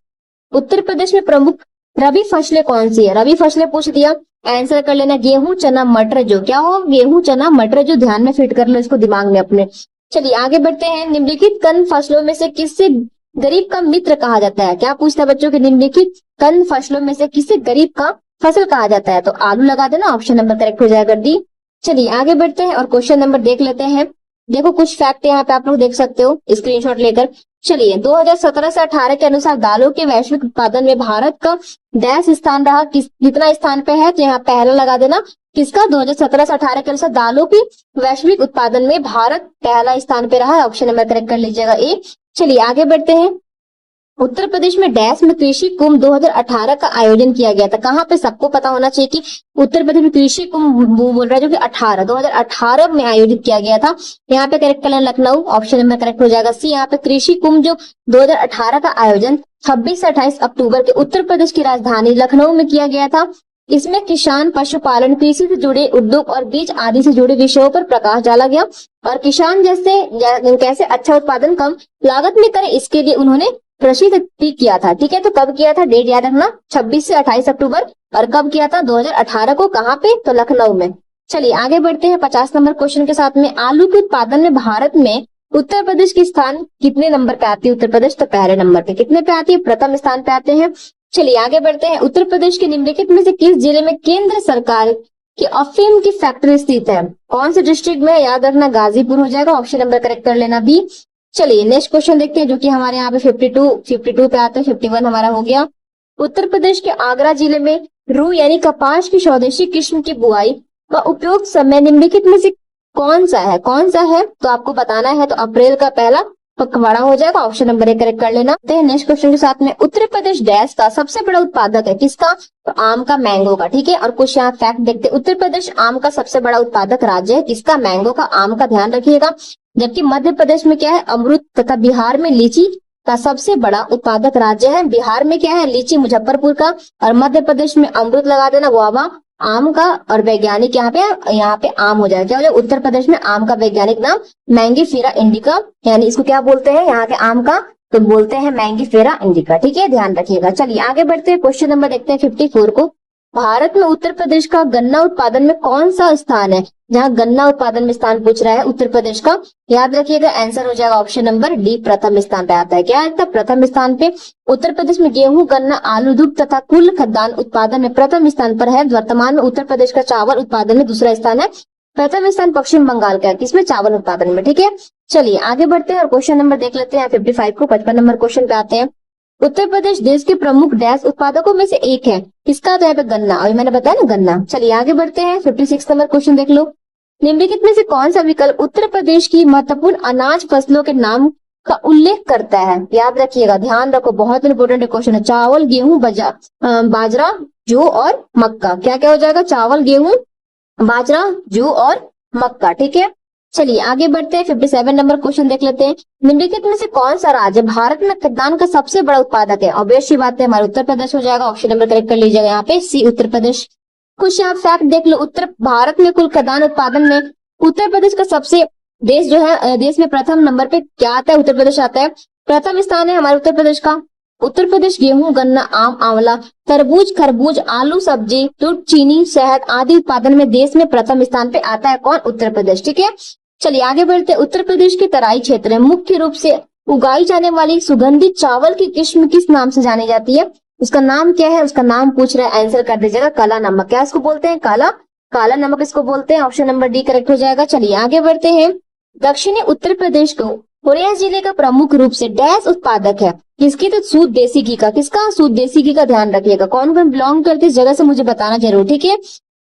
उत्तर प्रदेश में प्रमुख रबी फसलें कौन सी है? रबी फसलें पूछ दिया, आंसर कर लेना गेहूं, चना, मटर। जो क्या हो? गेहूं, चना, मटर। जो ध्यान में फिट कर लो इसको दिमाग में अपने। चलिए आगे बढ़ते हैं। निम्नलिखित कंद फसलों में से किससे गरीब का मित्र कहा जाता है? क्या पूछता है बच्चों के? निम्नलिखित कंद फसलों में से किससे गरीब का फसल कहा जाता है? तो आलू लगा देना, ऑप्शन नंबर करेक्ट हो जाएगा डी। चलिए आगे बढ़ते हैं और क्वेश्चन नंबर देख लेते हैं। देखो कुछ फैक्ट यहाँ पे आप लोग देख सकते हो स्क्रीनशॉट लेकर। चलिए 2017 से 18 के अनुसार दालों के वैश्विक उत्पादन में भारत का डैश स्थान रहा, कितना स्थान पे है, तो यहाँ पहला लगा देना। किसका? 2017 से 18 के अनुसार दालों की वैश्विक उत्पादन में भारत पहला स्थान पे रहा है। ऑप्शन नंबर करेक्ट कर लीजिएगा ए। चलिए आगे बढ़ते हैं। उत्तर प्रदेश में डैश में कृषि कुंभ 2018 का आयोजन किया गया था। कहाँ पे? सबको पता होना चाहिए कि उत्तर प्रदेश में कृषि कुंभ बोल रहा है जो कि 2018 में आयोजित किया गया था। यहाँ पे करेक्ट करना लखनऊ। ऑप्शन नंबर करेक्ट हो जाएगा सी। यहाँ पे कृषि कुंभ जो 2018 का आयोजन 26 से 28 अक्टूबर के उत्तर प्रदेश की राजधानी लखनऊ में किया गया था। इसमें किसान, पशुपालन, कृषि से जुड़े उद्योग और बीज आदि से जुड़े विषयों पर प्रकाश डाला गया और किसान कैसे अच्छा उत्पादन कम लागत में करे, इसके लिए उन्होंने प्रशिक्षित किया था। ठीक है, तो कब किया था? डेट याद रखना, 26 से 28 अक्टूबर। और कब किया था? 2018 को। कहाँ पे? तो लखनऊ में। चलिए आगे बढ़ते हैं 50 नंबर क्वेश्चन के साथ में। आलू के उत्पादन में भारत में उत्तर प्रदेश की स्थान कितने नंबर पे आती है? उत्तर प्रदेश तो पहले नंबर पे। कितने पे आती है? प्रथम स्थान पे आते हैं। चलिए आगे बढ़ते हैं। उत्तर प्रदेश के निम्नलिखित में से किस जिले में केंद्र सरकार की अफीम की फैक्ट्री स्थित है? कौन से डिस्ट्रिक्ट में? याद रखना गाजीपुर हो जाएगा। ऑप्शन नंबर करेक्ट कर लेना बी। चलिए नेक्स्ट क्वेश्चन देखते हैं जो कि हमारे यहाँ पे 52 पे आता है। 51 हमारा हो गया। उत्तर प्रदेश के आगरा जिले में रूई यानी कपास की स्वदेशी किस्म की बुआई का उपयोग समय निम्नलिखित में से कौन सा है? कौन सा है तो आपको बताना है। तो अप्रैल का पहला पखवाड़ा हो जाएगा। ऑप्शन नंबर एक करेक्ट कर लेना। नेक्स्ट क्वेश्चन के साथ में उत्तर प्रदेश डैश का सबसे बड़ा उत्पादक है। किसका? तो आम का, मैंगो का। ठीक है, और कुछ यहाँ फैक्ट देखते हैं। उत्तर प्रदेश आम का सबसे बड़ा उत्पादक राज्य है। किसका? मैंगो का, आम का, ध्यान रखिएगा। जबकि मध्य प्रदेश में क्या है? अमरूद तथा बिहार में लीची का सबसे बड़ा उत्पादक राज्य है। बिहार में क्या है? लीची, मुजफ्फरपुर का, और मध्य प्रदेश में अमरूद लगा देना, गुआवा आम का, और वैज्ञानिक यहाँ पे आम हो जाएगा। क्या हो जाएगा? उत्तर प्रदेश में आम का वैज्ञानिक नाम मैंगीफेरा इंडिका, यानी इसको क्या बोलते हैं यहाँ के आम का? तो बोलते हैं मैंगीफेरा इंडिका। ठीक है, ध्यान रखिएगा। चलिए आगे बढ़ते हैं। क्वेश्चन नंबर देखते हैं 54 को। भारत में उत्तर प्रदेश का गन्ना उत्पादन में कौन सा स्थान है? जहाँ गन्ना उत्पादन में स्थान पूछ रहा है उत्तर प्रदेश का, याद रखिएगा आंसर हो जाएगा ऑप्शन नंबर डी, प्रथम स्थान पे आता है। क्या आता है? प्रथम स्थान पे। उत्तर प्रदेश में गेहूं, गन्ना, आलू, दूध तथा कुल खाद्यान्न उत्पादन में प्रथम स्थान पर है। वर्तमान में उत्तर प्रदेश का चावल उत्पादन में दूसरा स्थान है। प्रथम स्थान पश्चिम बंगाल का है। किसमें? चावल उत्पादन में। ठीक है, चलिए आगे बढ़ते हैं और क्वेश्चन नंबर देख लेते हैं 55 को। 55 नंबर क्वेश्चन पे आते हैं। उत्तर प्रदेश देश के प्रमुख डैश उत्पादकों में से एक है। किसका? तो यहाँ पे गन्ना, अभी मैंने बताया ना गन्ना। चलिए आगे बढ़ते हैं। 56 नंबर क्वेश्चन देख लो। निम्नलिखित में से कौन सा विकल्प उत्तर प्रदेश की महत्वपूर्ण अनाज फसलों के नाम का उल्लेख करता है? याद रखिएगा, ध्यान रखो, बहुत इंपोर्टेंट क्वेश्चन है। चावल, गेहूं, बाजरा, जौ और मक्का। क्या क्या हो जाएगा? चावल, गेहूं, बाजरा, जौ और मक्का। ठीक है, चलिए आगे बढ़ते हैं। 57 नंबर क्वेश्चन देख लेते हैं। निम्नलिखित में से कौन सा राज्य भारत में खाद्यान्न का सबसे बड़ा उत्पादक है? ऑब्वियस सी बात है, हमारा उत्तर प्रदेश हो जाएगा। ऑप्शन नंबर करेक्ट कर लीजिएगा यहाँ पे सी, उत्तर प्रदेश। कुछ यहाँ फैक्ट देख लो। उत्तर भारत में कुल खाद्यान्न उत्पादन में उत्तर प्रदेश का सबसे देश जो है देश में प्रथम नंबर पे क्या आता है? उत्तर प्रदेश आता है। प्रथम स्थान है हमारे उत्तर प्रदेश का। उत्तर प्रदेश गेहूं, गन्ना, आम, आंवला, तरबूज, खरबूज, आलू, सब्जी, दूध, चीनी, शहद आदि उत्पादन में देश में प्रथम स्थान पे आता है। कौन? उत्तर प्रदेश। ठीक है, चलिए आगे बढ़ते हैं। उत्तर प्रदेश के तराई क्षेत्र में मुख्य रूप से उगाई जाने वाली सुगंधित चावल की किस्म किस नाम से जानी जाती है? उसका नाम क्या है? उसका नाम पूछ रहे हैं, आंसर कर दीजिएगा। काला नमक। क्या इसको बोलते हैं? काला नमक इसको बोलते हैं। ऑप्शन नंबर डी करेक्ट हो जाएगा। चलिए आगे बढ़ते हैं। दक्षिणी उत्तर प्रदेश को कोरिया जिले का प्रमुख रूप से डैश उत्पादक है। किसकी? तो सूद देसी घी का। किसका? सूद देसी घी का। ध्यान रखिएगा, कौन कौन बिलोंग करते इस जगह से मुझे बताना जरूर। ठीक है,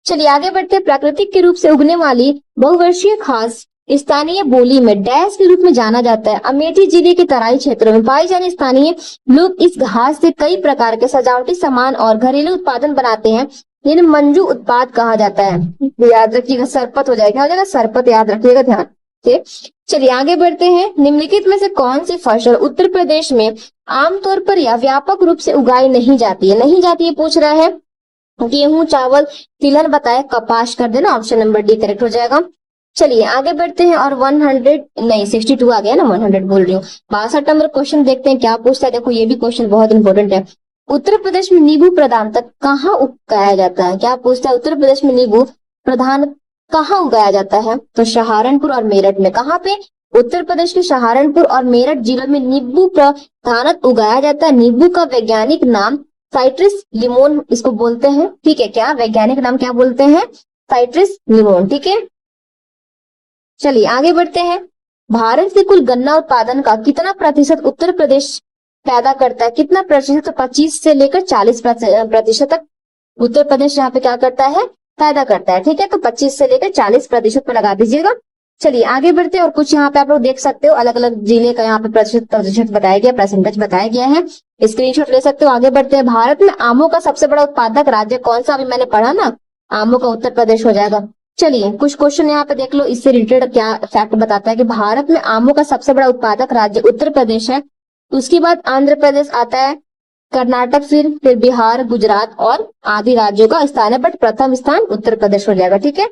चलिए आगे बढ़ते हैं। प्राकृतिक के रूप से उगने वाली बहुवर्षीय घास स्थानीय बोली में डैश के रूप में जाना जाता है। अमेठी जिले के तराई क्षेत्रों में पाई जाने स्थानीय लोग इस घास से कई प्रकार के सजावटी सामान और घरेलू उत्पादन बनाते हैं। इन्हें मंजू उत्पाद कहा जाता है। याद रखिएगा, सरपत हो जाएगा। क्या हो जाएगा? सरपत। याद रखिएगा ध्यान से। चलिए आगे बढ़ते हैं। निम्नलिखित में से कौन सी फसल उत्तर प्रदेश में आमतौर पर या व्यापक रूप से उगाई नहीं जाती है? नहीं जाती है पूछ रहा है। गेहूं, चावल, तिलहन बताए, कपास कर देना। ऑप्शन नंबर डी करेक्ट हो जाएगा। चलिए आगे बढ़ते हैं और 62 आ गया ना, 100 बोल रही हूँ। 62 नंबर क्वेश्चन देखते हैं क्या पूछता है। देखो ये भी क्वेश्चन बहुत इंपॉर्टेंट है। उत्तर प्रदेश में नींबू प्रधानतः कहाँ उगाया जाता है? क्या पूछता है? उत्तर प्रदेश में नींबू प्रधान कहाँ उगाया जाता है? तो सहारनपुर और मेरठ में। कहाँ पे? उत्तर प्रदेश के सहारनपुर और मेरठ जिलों में नींबू प्रधानतः उगाया जाता है। नींबू का वैज्ञानिक नाम साइट्रस लिमोन इसको बोलते हैं। ठीक है, क्या वैज्ञानिक नाम क्या बोलते हैं? साइट्रस लिमोन। ठीक है, चलिए आगे बढ़ते हैं। भारत के कुल गन्ना उत्पादन का कितना प्रतिशत उत्तर प्रदेश पैदा करता है? कितना प्रतिशत? तो 25 से लेकर 40% तक उत्तर प्रदेश यहाँ पे क्या करता है? पैदा करता है। ठीक है, तो 25 से लेकर 40% पे लगा दीजिएगा। चलिए आगे बढ़ते हैं और कुछ यहाँ पे आप लोग देख सकते हो अलग अलग जिले का यहाँ पे प्रतिशत बताया गया, परसेंटेज बताया गया है, स्क्रीनशॉट ले सकते हो। आगे बढ़ते हैं, भारत में आमों का सबसे बड़ा उत्पादक राज्य कौन सा? अभी मैंने पढ़ा ना, आमों का उत्तर प्रदेश हो जाएगा। चलिए कुछ क्वेश्चन यहाँ पे देख लो, इससे रिलेटेड क्या फैक्ट बताता है कि भारत में आमों का सबसे बड़ा उत्पादक राज्य उत्तर प्रदेश है। उसके बाद आंध्र प्रदेश आता है, कर्नाटक, फिर बिहार, गुजरात और आदि राज्यों का स्थान है, बट प्रथम स्थान उत्तर प्रदेश हो जाएगा। ठीक है,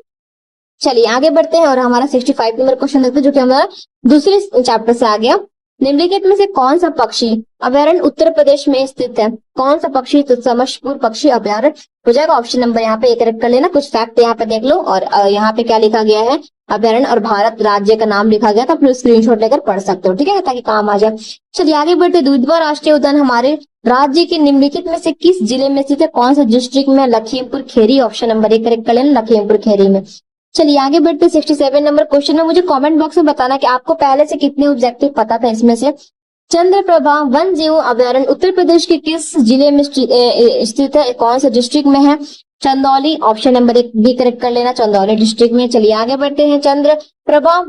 चलिए आगे बढ़ते हैं और हमारा 65 नंबर क्वेश्चन देखते हैं जो कि हमारा दूसरे चैप्टर से आ गया। निम्नलिखित में से कौन सा पक्षी अभयारण्य उत्तर प्रदेश में स्थित है? कौन सा पक्षी? तो समशपुर पक्षी अभयारण्य हो जाएगा ऑप्शन नंबर यहाँ पे एक करेक्ट कर लेना। कुछ फैक्ट यहाँ पे देख लो और यहाँ पे क्या लिखा गया है, अभयारण्य और भारत राज्य का नाम लिखा गया था, अपने स्क्रीनशॉट लेकर पढ़ सकते हो। ठीक है, ताकि काम आ जाए। चलिए आगे बढ़ते, दुधवा राष्ट्रीय उद्यान हमारे राज्य के निम्नलिखित में से किस जिले में स्थित है? कौन सा डिस्ट्रिक्ट में? लखीमपुर खीरी, ऑप्शन नंबर एक करेक्ट कर लेना, लखीमपुर खीरी में। चलिए आगे बढ़ते, 67 नंबर क्वेश्चन है। मुझे कमेंट बॉक्स में बताना कि आपको पहले से कितने ऑब्जेक्टिव पता था इसमें से। चंद्रप्रभा वन जीव अभयारण्य उत्तर प्रदेश के किस जिले में स्थित है? कौन से डिस्ट्रिक्ट में है? चंदौली, ऑप्शन नंबर एक बी करेक्ट कर लेना, चंदौली डिस्ट्रिक्ट में। चलिए आगे बढ़ते हैं, चंद्रप्रभा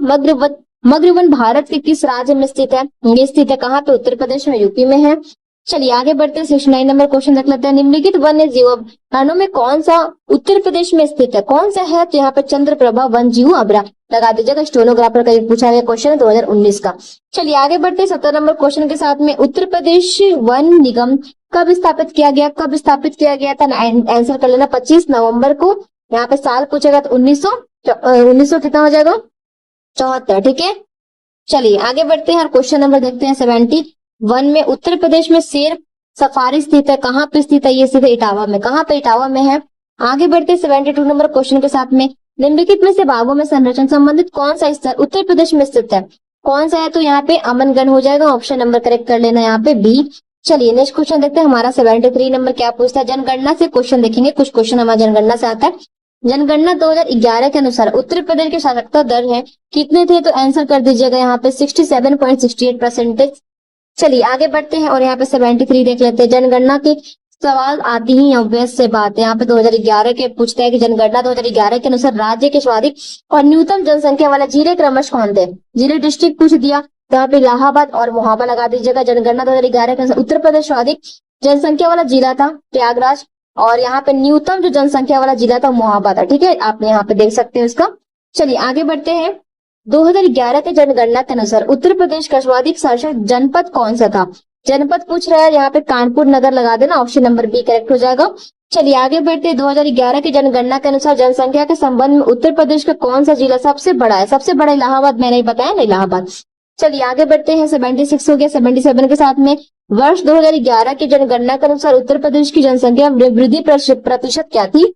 मगरवन भारत के किस राज्य में स्थित है? ये स्थित है कहाँ पे? उत्तर प्रदेश में, यूपी में है। चलिए आगे बढ़ते हैं, 69 नंबर क्वेश्चन देख लेते हैं। निम्नलिखित वन्य जीव अभयारण्यों में कौन सा उत्तर प्रदेश में स्थित है? कौन सा है? तो यहाँ पे चंद्रप्रभा वन जीव अभयारण्य लगा दीजिएगा, स्टेनोग्राफर का पूछा गया क्वेश्चन है 2019 का। चलिए आगे बढ़ते हैं 70 नंबर क्वेश्चन के साथ में। उत्तर प्रदेश वन निगम कब स्थापित किया गया? कब स्थापित किया गया था? आंसर कर लेना, 25 नवंबर को। यहाँ पे साल पूछेगा तो 1900 कितना हो जाएगा? 74। ठीक है, चलिए आगे बढ़ते हैं और क्वेश्चन नंबर देखते हैं 71 में। उत्तर प्रदेश में शेर सफारी स्थित है, कहाँ पे स्थित है? ये स्थित है इटावा में। कहाँ पे? इटावा में है। आगे बढ़ते 72 नंबर क्वेश्चन के साथ में। निम्नलिखित में से बाघों में संरक्षण संबंधित कौन सा स्तर उत्तर प्रदेश में स्थित है? कौन सा है? तो यहाँ पे अमनगढ़ हो जाएगा, ऑप्शन नंबर करेक्ट कर लेना यहाँ पे बी। चलिए नेक्स्ट क्वेश्चन देखते हैं, हमारा 73 नंबर क्या पूछता है? जनगणना से क्वेश्चन देखेंगे, कुछ क्वेश्चन हमारा जनगणना से आता है। जनगणना 2011 के अनुसार उत्तर प्रदेश की साक्षरता दर है कितने थे? तो आंसर कर दीजिएगा यहाँ पे 67.68%। चलिए आगे बढ़ते हैं और यहाँ पे 73 देख लेते हैं। जनगणना के सवाल आती ही ऑब्वियस से बात है, यहाँ पे 2011 के पूछता है कि जनगणना 2011 के अनुसार राज्य के सर्वाधिक और न्यूनतम जनसंख्या वाला जिले क्रमश कौन थे? जिले डिस्ट्रिक्ट पूछ दिया तो यहाँ पे इलाहाबाद और मोहाबा लगा दीजिएगा। जनगणना 2011 के अनुसार उत्तर प्रदेश सर्वाधिक जनसंख्या वाला जिला था प्रयागराज, और यहाँ पे न्यूनतम जो जनसंख्या वाला जिला था मोहाबा था। ठीक है, आप यहाँ पे देख सकते हैं इसका। चलिए आगे बढ़ते हैं, 2011 के जनगणना के अनुसार उत्तर प्रदेश का सर्वाधिक शासक जनपद कौन सा था? जनपद पूछ रहा है, यहाँ पे कानपुर नगर लगा देना, ऑप्शन नंबर बी करेक्ट हो जाएगा। चलिए आगे बढ़ते, 2011 की जनगणना के अनुसार जनसंख्या के संबंध में उत्तर प्रदेश का कौन सा जिला सबसे बड़ा है? सबसे बड़ा इलाहाबाद, मैंने बताया ना इलाहाबाद। चलिए आगे बढ़ते हैं, 76 हो गया। 77 के साथ में वर्ष 2011 की जनगणना के अनुसार उत्तर प्रदेश की जनसंख्या वृद्धि प्रतिशत क्या थी?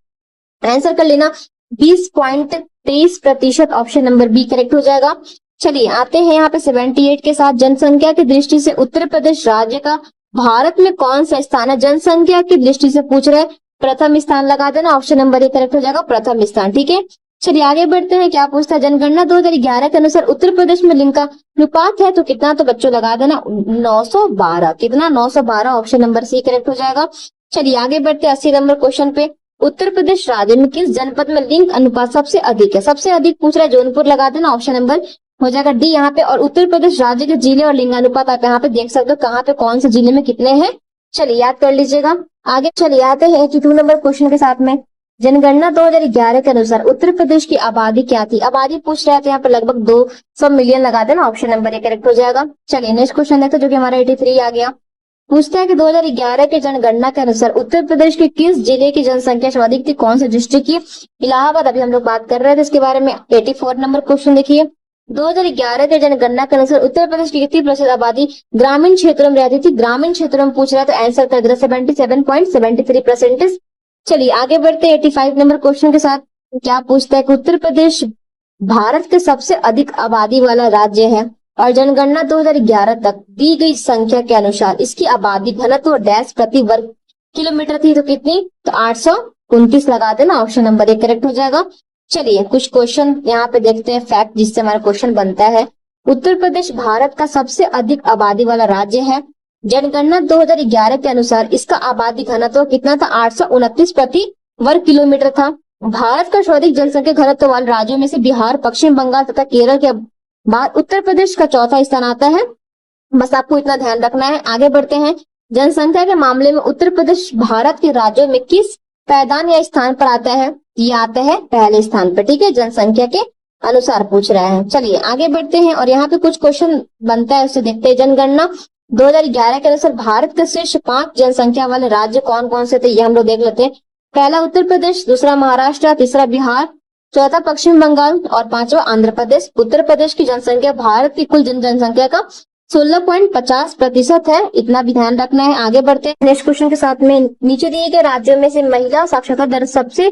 आंसर कर लेना 20.23%, ऑप्शन नंबर बी करेक्ट हो जाएगा। चलिए आते हैं यहाँ पे 78 के साथ। जनसंख्या की दृष्टि से उत्तर प्रदेश राज्य का भारत में कौन सा स्थान है? जनसंख्या की दृष्टि से पूछ रहे, प्रथम स्थान लगा देना, ऑप्शन नंबर ए करेक्ट हो जाएगा, प्रथम स्थान। ठीक है, चलिए आगे बढ़ते हैं, क्या पूछता है? जनगणना 2011 के अनुसार उत्तर प्रदेश में लिंग का अनुपात है तो कितना? तो बच्चों लगा देना 912। कितना? 912, ऑप्शन नंबर सी करेक्ट हो जाएगा। चलिए आगे बढ़ते हैं 80 नंबर क्वेश्चन पे। उत्तर प्रदेश राज्य में किस जनपद में लिंग अनुपात सबसे अधिक है? सबसे अधिक पूछ रहा है, जौनपुर लगा देना, ऑप्शन नंबर हो जाएगा डी यहाँ पे। और उत्तर प्रदेश राज्य के जिले और लिंगानुपात आप यहाँ पे देख सकते हो, कहाँ पे कौन से जिले में कितने हैं। चलिए याद कर लीजिएगा। आगे चलिए आते हैं 82 नंबर क्वेश्चन के साथ में। जनगणना 2011 के अनुसार उत्तर प्रदेश की आबादी क्या थी? आबादी पूछ रहा है तो यहाँ पे लगभग 200 मिलियन लगा देना, ऑप्शन नंबर ए करेक्ट हो जाएगा। चलिए नेक्स्ट क्वेश्चन देखते हैं जो कि हमारा 83 आ गया। पूछता है कि 2011 के जनगणना के अनुसार उत्तर प्रदेश के किस जिले की जनसंख्या सर्वाधिक थी? कौन से डिस्ट्रिक्ट की? इलाहाबाद, अभी हम लोग बात कर रहे थे इसके बारे में। 84 नंबर क्वेश्चन देखिए, 2011 के जनगणना के अनुसार उत्तर प्रदेश की कितनी प्रतिशत आबादी ग्रामीण क्षेत्रों में रहती थी? ग्रामीण क्षेत्रों में पूछ रहा है तो आंसर कर दे 77.73%। चलिए आगे बढ़ते 85 नंबर क्वेश्चन के साथ। क्या पूछता है कि उत्तर प्रदेश भारत के सबसे अधिक आबादी वाला राज्य है और जनगणना 2011 तक दी गई संख्या के अनुसार इसकी आबादी घनत्व डैश प्रति वर्ग किलोमीटर थी, तो कितनी? तो 829 लगा देना, ऑप्शन नंबर ए करेक्ट हो जाएगा। चलिए कुछ क्वेश्चन यहाँ पे देखते हैं, फैक्ट जिससे हमारा क्वेश्चन बनता है। उत्तर प्रदेश भारत का सबसे अधिक आबादी वाला राज्य है। जनगणना 2011 के अनुसार इसका आबादी घनत्व कितना था? 829 प्रति वर्ग किलोमीटर था। भारत का सर्वाधिक जनसंख्या घनत्व वाले राज्यों में से बिहार, पश्चिम बंगाल तथा केरल के बाद उत्तर प्रदेश का चौथा स्थान आता है। बस आपको इतना ध्यान रखना है। आगे बढ़ते हैं। जनसंख्या के मामले में उत्तर प्रदेश भारत के राज्यों में किस पायदान या स्थान पर आता है? ये आता है पहले स्थान पर, ठीक है, जनसंख्या के अनुसार पूछ रहा है। चलिए आगे बढ़ते हैं और यहाँ पे कुछ क्वेश्चन बनता है, उससे देखते हैं। जनगणना 2011 के अनुसार भारत के शीर्ष 5 जनसंख्या वाले राज्य कौन कौन से थे, ये हम लोग देख लेते हैं। पहला उत्तर प्रदेश, दूसरा महाराष्ट्र, तीसरा बिहार, चौथा पश्चिम बंगाल और पांचवा आंध्र प्रदेश। उत्तर प्रदेश की जनसंख्या भारत की कुल जनसंख्या का 16.50% है, इतना भी ध्यान रखना है। आगे बढ़ते हैं नेक्स्ट क्वेश्चन के साथ में। नीचे दिए गए राज्यों में से महिला साक्षरता दर सबसे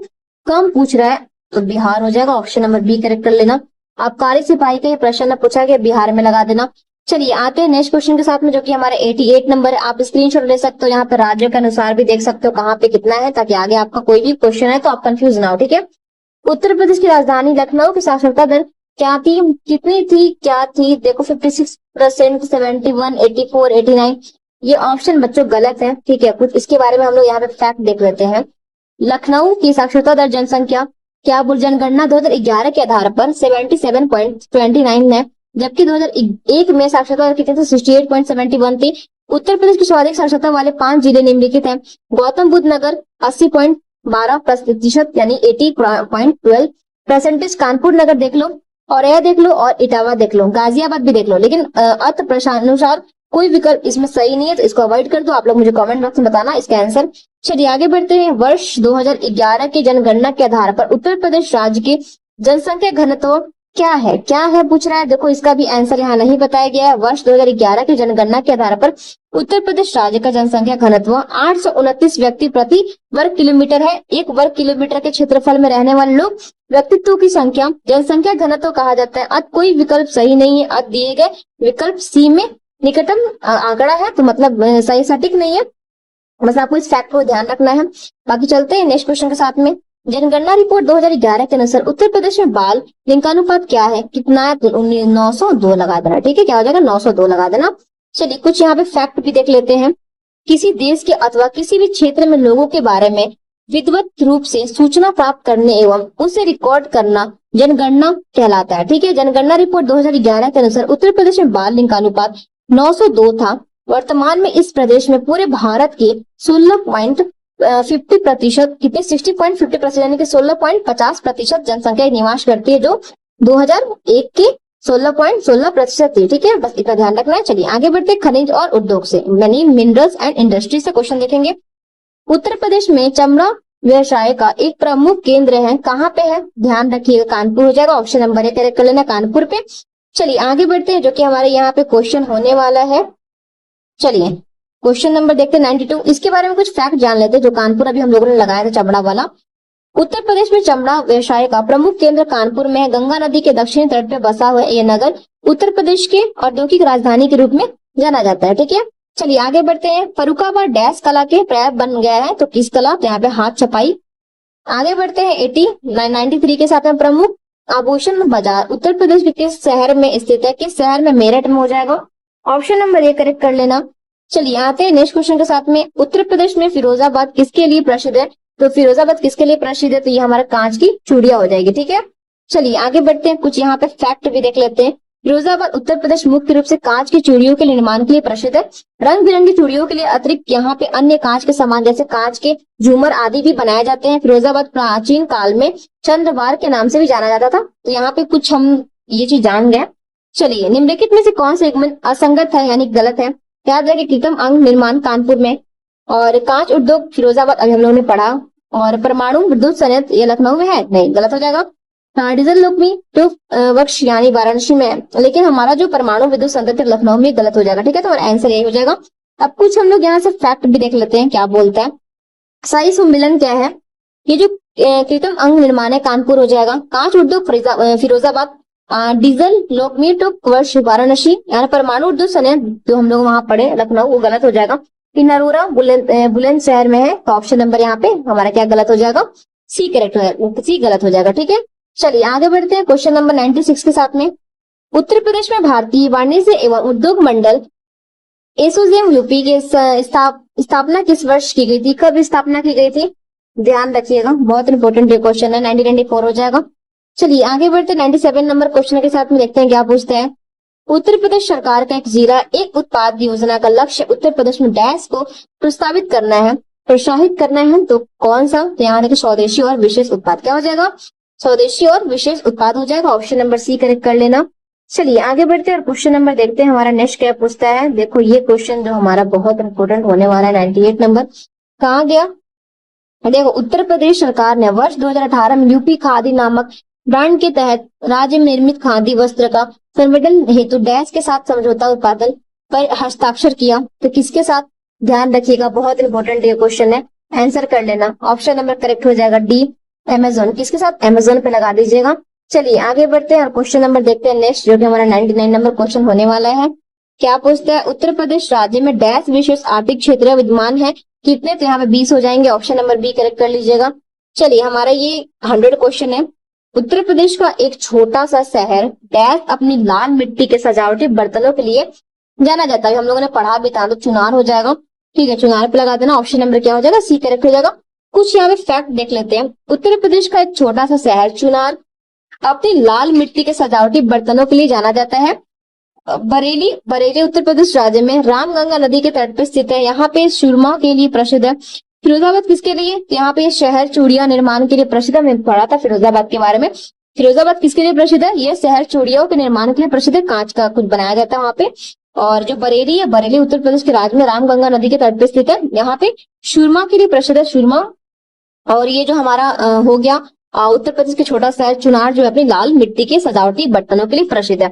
कम पूछ रहा है, तो बिहार हो जाएगा। ऑप्शन नंबर बी करेक्ट कर लेना। आबकारी सिपाही का ये प्रश्न पूछा गया, बिहार में लगा देना। चलिए आते हैं नेक्स्ट क्वेश्चन के साथ में, जो कि हमारे 88 नंबर है। आप स्क्रीनशॉट ले सकते हो, यहाँ पर राज्यों के अनुसार भी देख सकते हो कहाँ पे कितना है, ताकि आगे आपका कोई भी क्वेश्चन है तो आप कंफ्यूज ना हो, ठीक है। उत्तर प्रदेश की राजधानी लखनऊ की साक्षरता दर क्या थी, कितनी थी, क्या थी? देखो 56%, 71, 84, 89। ये ऑप्शन बच्चों गलत है, ठीक है। कुछ इसके बारे में हम लोग यहाँ पे फैक्ट देख लेते हैं। लखनऊ की साक्षरता दर जनसंख्या क्या जनगणना 2011 के आधार पर 77.29 है, जबकि 2001 में साक्षरता दर कितनी थी? 68.71 थी। उत्तर प्रदेश की सर्वाधिक साक्षरता वाले 5 जिले निम्नलिखित हैं। गौतम बुद्ध नगर 80.12% यानी 80.12%। कानपुर नगर देख लो, औरैया देख लो और इटावा देख लो, गाजियाबाद भी देख लो। लेकिन अर्थ प्रश्नानुसार कोई विकल्प इसमें सही नहीं है, तो इसको अवॉइड कर दो। आप लोग मुझे कमेंट बॉक्स में बताना इसका आंसर। चलिए आगे बढ़ते हैं। वर्ष 2011 की जनगणना के आधार पर उत्तर प्रदेश राज्य की जनसंख्या घनत्व क्या है? क्या है पूछ रहा है। देखो इसका भी आंसर यहाँ नहीं बताया गया है। वर्ष 2011 की जनगणना के आधार पर उत्तर प्रदेश राज्य का जनसंख्या घनत्व 829 व्यक्ति प्रति वर्ग किलोमीटर है। एक वर्ग किलोमीटर के क्षेत्रफल में रहने वाले लोग व्यक्तित्व की संख्या जनसंख्या घनत्व कहा जाता है। अब कोई विकल्प सही नहीं है। अब दिए गए विकल्प सी में निकटतम आंकड़ा है, तो मतलब सही सटीक नहीं है। बस आपको इस फैक्ट को ध्यान रखना है। बाकी चलते हैं नेक्स्ट क्वेश्चन के साथ में। जनगणना रिपोर्ट 2011 के अनुसार उत्तर प्रदेश में बाल लिंगानुपात क्या है, कितना है? 902 लगा देना, ठीक है। क्या हो जाएगा? 902 लगा देना। चलिए कुछ यहाँ पे फैक्ट भी देख लेते हैं। किसी देश के अथवा किसी भी क्षेत्र में लोगों के बारे में विधिवत रूप से सूचना प्राप्त करने एवं उसे रिकॉर्ड करना जनगणना कहलाता है, ठीक है। जनगणना रिपोर्ट 2011 के अनुसार उत्तर प्रदेश में बाल लिंगानुपात 902 था। वर्तमान में इस प्रदेश में पूरे भारत के 16.50% कितने 60.50% यानी कि 16.50% जनसंख्या निवास करती है, जो 2001 के 16.16% थी, ठीक है। बस इतना ध्यान रखना है। चलिए आगे बढ़ते खनिज और उद्योग से, यानी मिनरल्स एंड इंडस्ट्री से क्वेश्चन देखेंगे। उत्तर प्रदेश में चमड़ा व्यवसाय का एक प्रमुख केंद्र है, कहाँ पे है? ध्यान रखिएगा, कानपुर हो जाएगा। ऑप्शन नंबर ए करेक्ट कर लेना, कानपुर पे। चलिए आगे बढ़ते हैं, जो कि हमारे यहाँ पे क्वेश्चन होने वाला है। चलिए क्वेश्चन नंबर देखते हैं 92। इसके बारे में कुछ फैक्ट जान लेते हैं, जो कानपुर अभी हम लोगों ने लगाया था चमड़ा वाला। उत्तर प्रदेश में चमड़ा व्यवसाय का प्रमुख केंद्र कानपुर में है। गंगा नदी के दक्षिणी तट पर बसा हुआ यह नगर उत्तर प्रदेश के औद्योगिक राजधानी के रूप में जाना जाता है, ठीक है। चलिए आगे बढ़ते हैं। फर्रुखाबाद डैश कला के प्रयाग बन गया है, तो किस कला? तो यहाँ पे हाथ छपाई। आगे बढ़ते हैं 93 के साथ में प्रमुख आभूषण बाजार उत्तर प्रदेश के किस शहर में स्थित है? किस शहर में? मेरठ में हो जाएगा। ऑप्शन नंबर ए करेक्ट कर लेना। चलिए आते हैं नेक्स्ट क्वेश्चन के साथ में। उत्तर प्रदेश में फिरोजाबाद किसके लिए प्रसिद्ध है? तो फिरोजाबाद किसके लिए प्रसिद्ध है? तो ये हमारा कांच की चूड़ियां हो जाएगी, ठीक है। चलिए आगे बढ़ते हैं, कुछ यहाँ पे फैक्ट भी देख लेते हैं। फिरोजाबाद उत्तर प्रदेश मुख्य रूप से कांच की चूड़ियों के निर्माण के लिए प्रसिद्ध है। रंग बिरंगी चूड़ियों के लिए अतिरिक्त यहाँ पे अन्य कांच के सामान जैसे कांच के झूमर आदि भी बनाए जाते हैं। फिरोजाबाद प्राचीन काल में चंद्रवार के नाम से भी जाना जाता था, तो यहाँ पे कुछ हम ये चीज जान गए। चलिए निम्नलिखित में से कौन सा सेगमेंट असंगत है यानी गलत है? याद रखिए कृत्रिम अंग निर्माण कानपुर में, और कांच उद्योग फिरोजाबाद अभी हम लोगों ने पढ़ा, और परमाणु विद्युत संयंत्र ये लखनऊ में है, नहीं गलत हो जाएगा। डीजल लोकमी वक्ष यानी वाराणसी में है, लेकिन हमारा जो परमाणु विद्युत संयंत्र लखनऊ में गलत हो जाएगा, ठीक है। तो आंसर यही हो जाएगा। अब कुछ हम लोग यहाँ से फैक्ट भी देख लेते हैं, क्या बोलता है। सही सम्मिलन क्या है? ये जो कृत्रिम अंग निर्माण है कानपुर हो जाएगा। कांच उद्योग फिरोजाबाद, डीजल लोकमीट वर्ष वाराणसी, यानी परमाणु विद्युत संयंत्र जो हम लोग वहां पढ़े लखनऊ, वो गलत हो जाएगा। नरोरा बुलंदशहर में है, तो ऑप्शन नंबर यहाँ पे हमारा क्या गलत हो जाएगा? सी करेक्ट हो जाएगा, सी गलत हो जाएगा, ठीक है। चलिए आगे बढ़ते हैं क्वेश्चन नंबर 96 के साथ में। उत्तर प्रदेश में भारतीय वाणिज्य एवं उद्योग मंडल एसोचैम यूपी के स्थापना किस वर्ष की गई थी, कब स्थापना की गई थी? ध्यान रखिएगा, बहुत इंपॉर्टेंट ये क्वेश्चन है, 1994 हो जाएगा। चलिए आगे बढ़ते 97 नंबर क्वेश्चन के साथ में देखते हैं क्या पूछते हैं। उत्तर प्रदेश सरकार का एक जीरा एक उत्पाद योजना का लक्ष्य उत्तर प्रदेश में डैश को प्रोत्साहित करना है, प्रोत्साहित करना है, तो कौन सा? तो यहाँ देखिए स्वदेशी और विशेष उत्पाद। क्या हो जाएगा? स्वदेशी और विशेष उत्पाद हो जाएगा। ऑप्शन नंबर सी करेक्ट कर लेना। चलिए आगे बढ़ते हैं और क्वेश्चन नंबर देखते हैं हमारा नेक्स्ट क्या पूछता है। देखो ये क्वेश्चन जो हमारा बहुत इंपॉर्टेंट होने वाला है, 98 नंबर कहाँ गया? देखो, उत्तर प्रदेश सरकार ने वर्ष 2018 में यूपी खादी नामक ब्रांड के तहत राज्य में निर्मित खादी वस्त्र का संवर्धन हेतु डैश के साथ समझौता उत्पादन पर हस्ताक्षर किया, तो किसके साथ? ध्यान रखिएगा, बहुत इंपॉर्टेंट ये क्वेश्चन है, आंसर कर लेना। ऑप्शन नंबर करेक्ट हो जाएगा डी, अमेजोन। किसके साथ? अमेजोन पे लगा दीजिएगा। चलिए आगे बढ़ते हैं और क्वेश्चन नंबर देखते हैं नेक्स्ट, जो कि हमारा 99 नंबर क्वेश्चन होने वाला है। क्या पूछता है? उत्तर प्रदेश राज्य में डैश विशेष आर्थिक क्षेत्र विद्यमान है, कितने? तो यहाँ पे 20 हो जाएंगे। ऑप्शन नंबर बी करेक्ट कर लीजिएगा। चलिए हमारा ये 100 क्वेश्चन है। उत्तर प्रदेश का एक छोटा सा शहर डैश अपनी लाल मिट्टी के सजावटी बर्तनों के लिए जाना जाता है। हम लोगों ने पढ़ा भी था, तो चुनार हो जाएगा। ठीक है, चुनार पे लगा देना। ऑप्शन नंबर क्या हो जाएगा? सी करेक्ट हो जाएगा। कुछ यहाँ पे फैक्ट देख लेते हैं। उत्तर प्रदेश का एक छोटा सा शहर चुनार अपनी लाल मिट्टी के सजावटी बर्तनों के लिए जाना जाता है। बरेली, बरेली उत्तर प्रदेश राज्य में रामगंगा नदी के तट पर स्थित है। यहाँ पे सुरमा के लिए प्रसिद्ध है। फिरोजाबाद किसके लिए? तो यहाँ पे शहर चूड़िया निर्माण के लिए प्रसिद्ध है। मैं पढ़ा था फिरोजाबाद के बारे में। फिरोजाबाद किसके लिए प्रसिद्ध है? ये शहर चूड़ियों के निर्माण के लिए प्रसिद्ध है। कांच का कुछ बनाया जाता है वहाँ पे। और जो बरेली है, बरेली उत्तर प्रदेश के राज्य में रामगंगा नदी के तट पर स्थित है। यहाँ पे सुरमा के लिए प्रसिद्ध है, सुरमा। और ये जो हमारा हो गया उत्तर प्रदेश के छोटा शहर चुनार जो है अपनी लाल मिट्टी के सजावटी बर्तनों के लिए प्रसिद्ध है।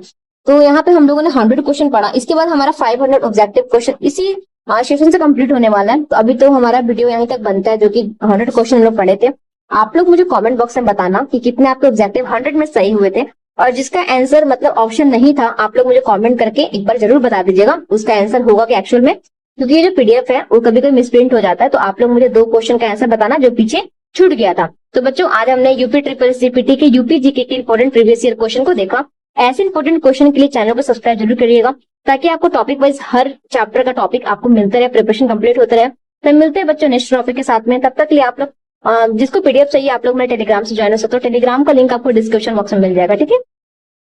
तो यहाँ पे हम लोगों ने 100 क्वेश्चन पढ़ा। इसके बाद हमारा 500 ऑब्जेक्टिव क्वेश्चन इसी सेशन से कंप्लीट होने वाला है। तो अभी तो हमारा वीडियो यहीं तक बनता है, जो कि 100 क्वेश्चन हम लोग पढ़े थे। आप लोग मुझे कमेंट बॉक्स में बताना कि कितने आपके ऑब्जेक्टिव 100 में सही हुए थे, और जिसका आंसर मतलब ऑप्शन नहीं था, आप लोग मुझे कमेंट करके एक बार जरूर बता दीजिएगा उसका आंसर होगा कि एक्चुअल में, क्योंकि ये जो पीडीएफ है वो कभी कभी मिसप्रिंट हो जाता है। तो आप लोग मुझे 2 क्वेश्चन का आंसर बताना जो पीछे छूट गया था। तो बच्चों, आज हमने यूपी ट्रिपल सीपीटी के यूपी जीके के इंपॉर्टेंट प्रीवियस ईयर क्वेश्चन को देखा। ऐसे इंपॉर्टेंट क्वेश्चन के लिए चैनल को सब्सक्राइब जरूर करिएगा, ताकि आपको टॉपिक वाइज हर चैप्टर का टॉपिक आपको मिलता रहे, प्रिपरेशन कंप्लीट होता रहे। तो मिलते हैं बच्चों नेक्स्ट टॉपिक के साथ में। तब तक के लिए आप लोग जिसको पीडीएफ चाहिए, आप लोग मेरे टेलीग्राम से ज्वाइन हो सकते हो। टेलीग्राम का लिंक आपको डिस्क्रिप्शन बॉक्स में मिल जाएगा। ठीक है।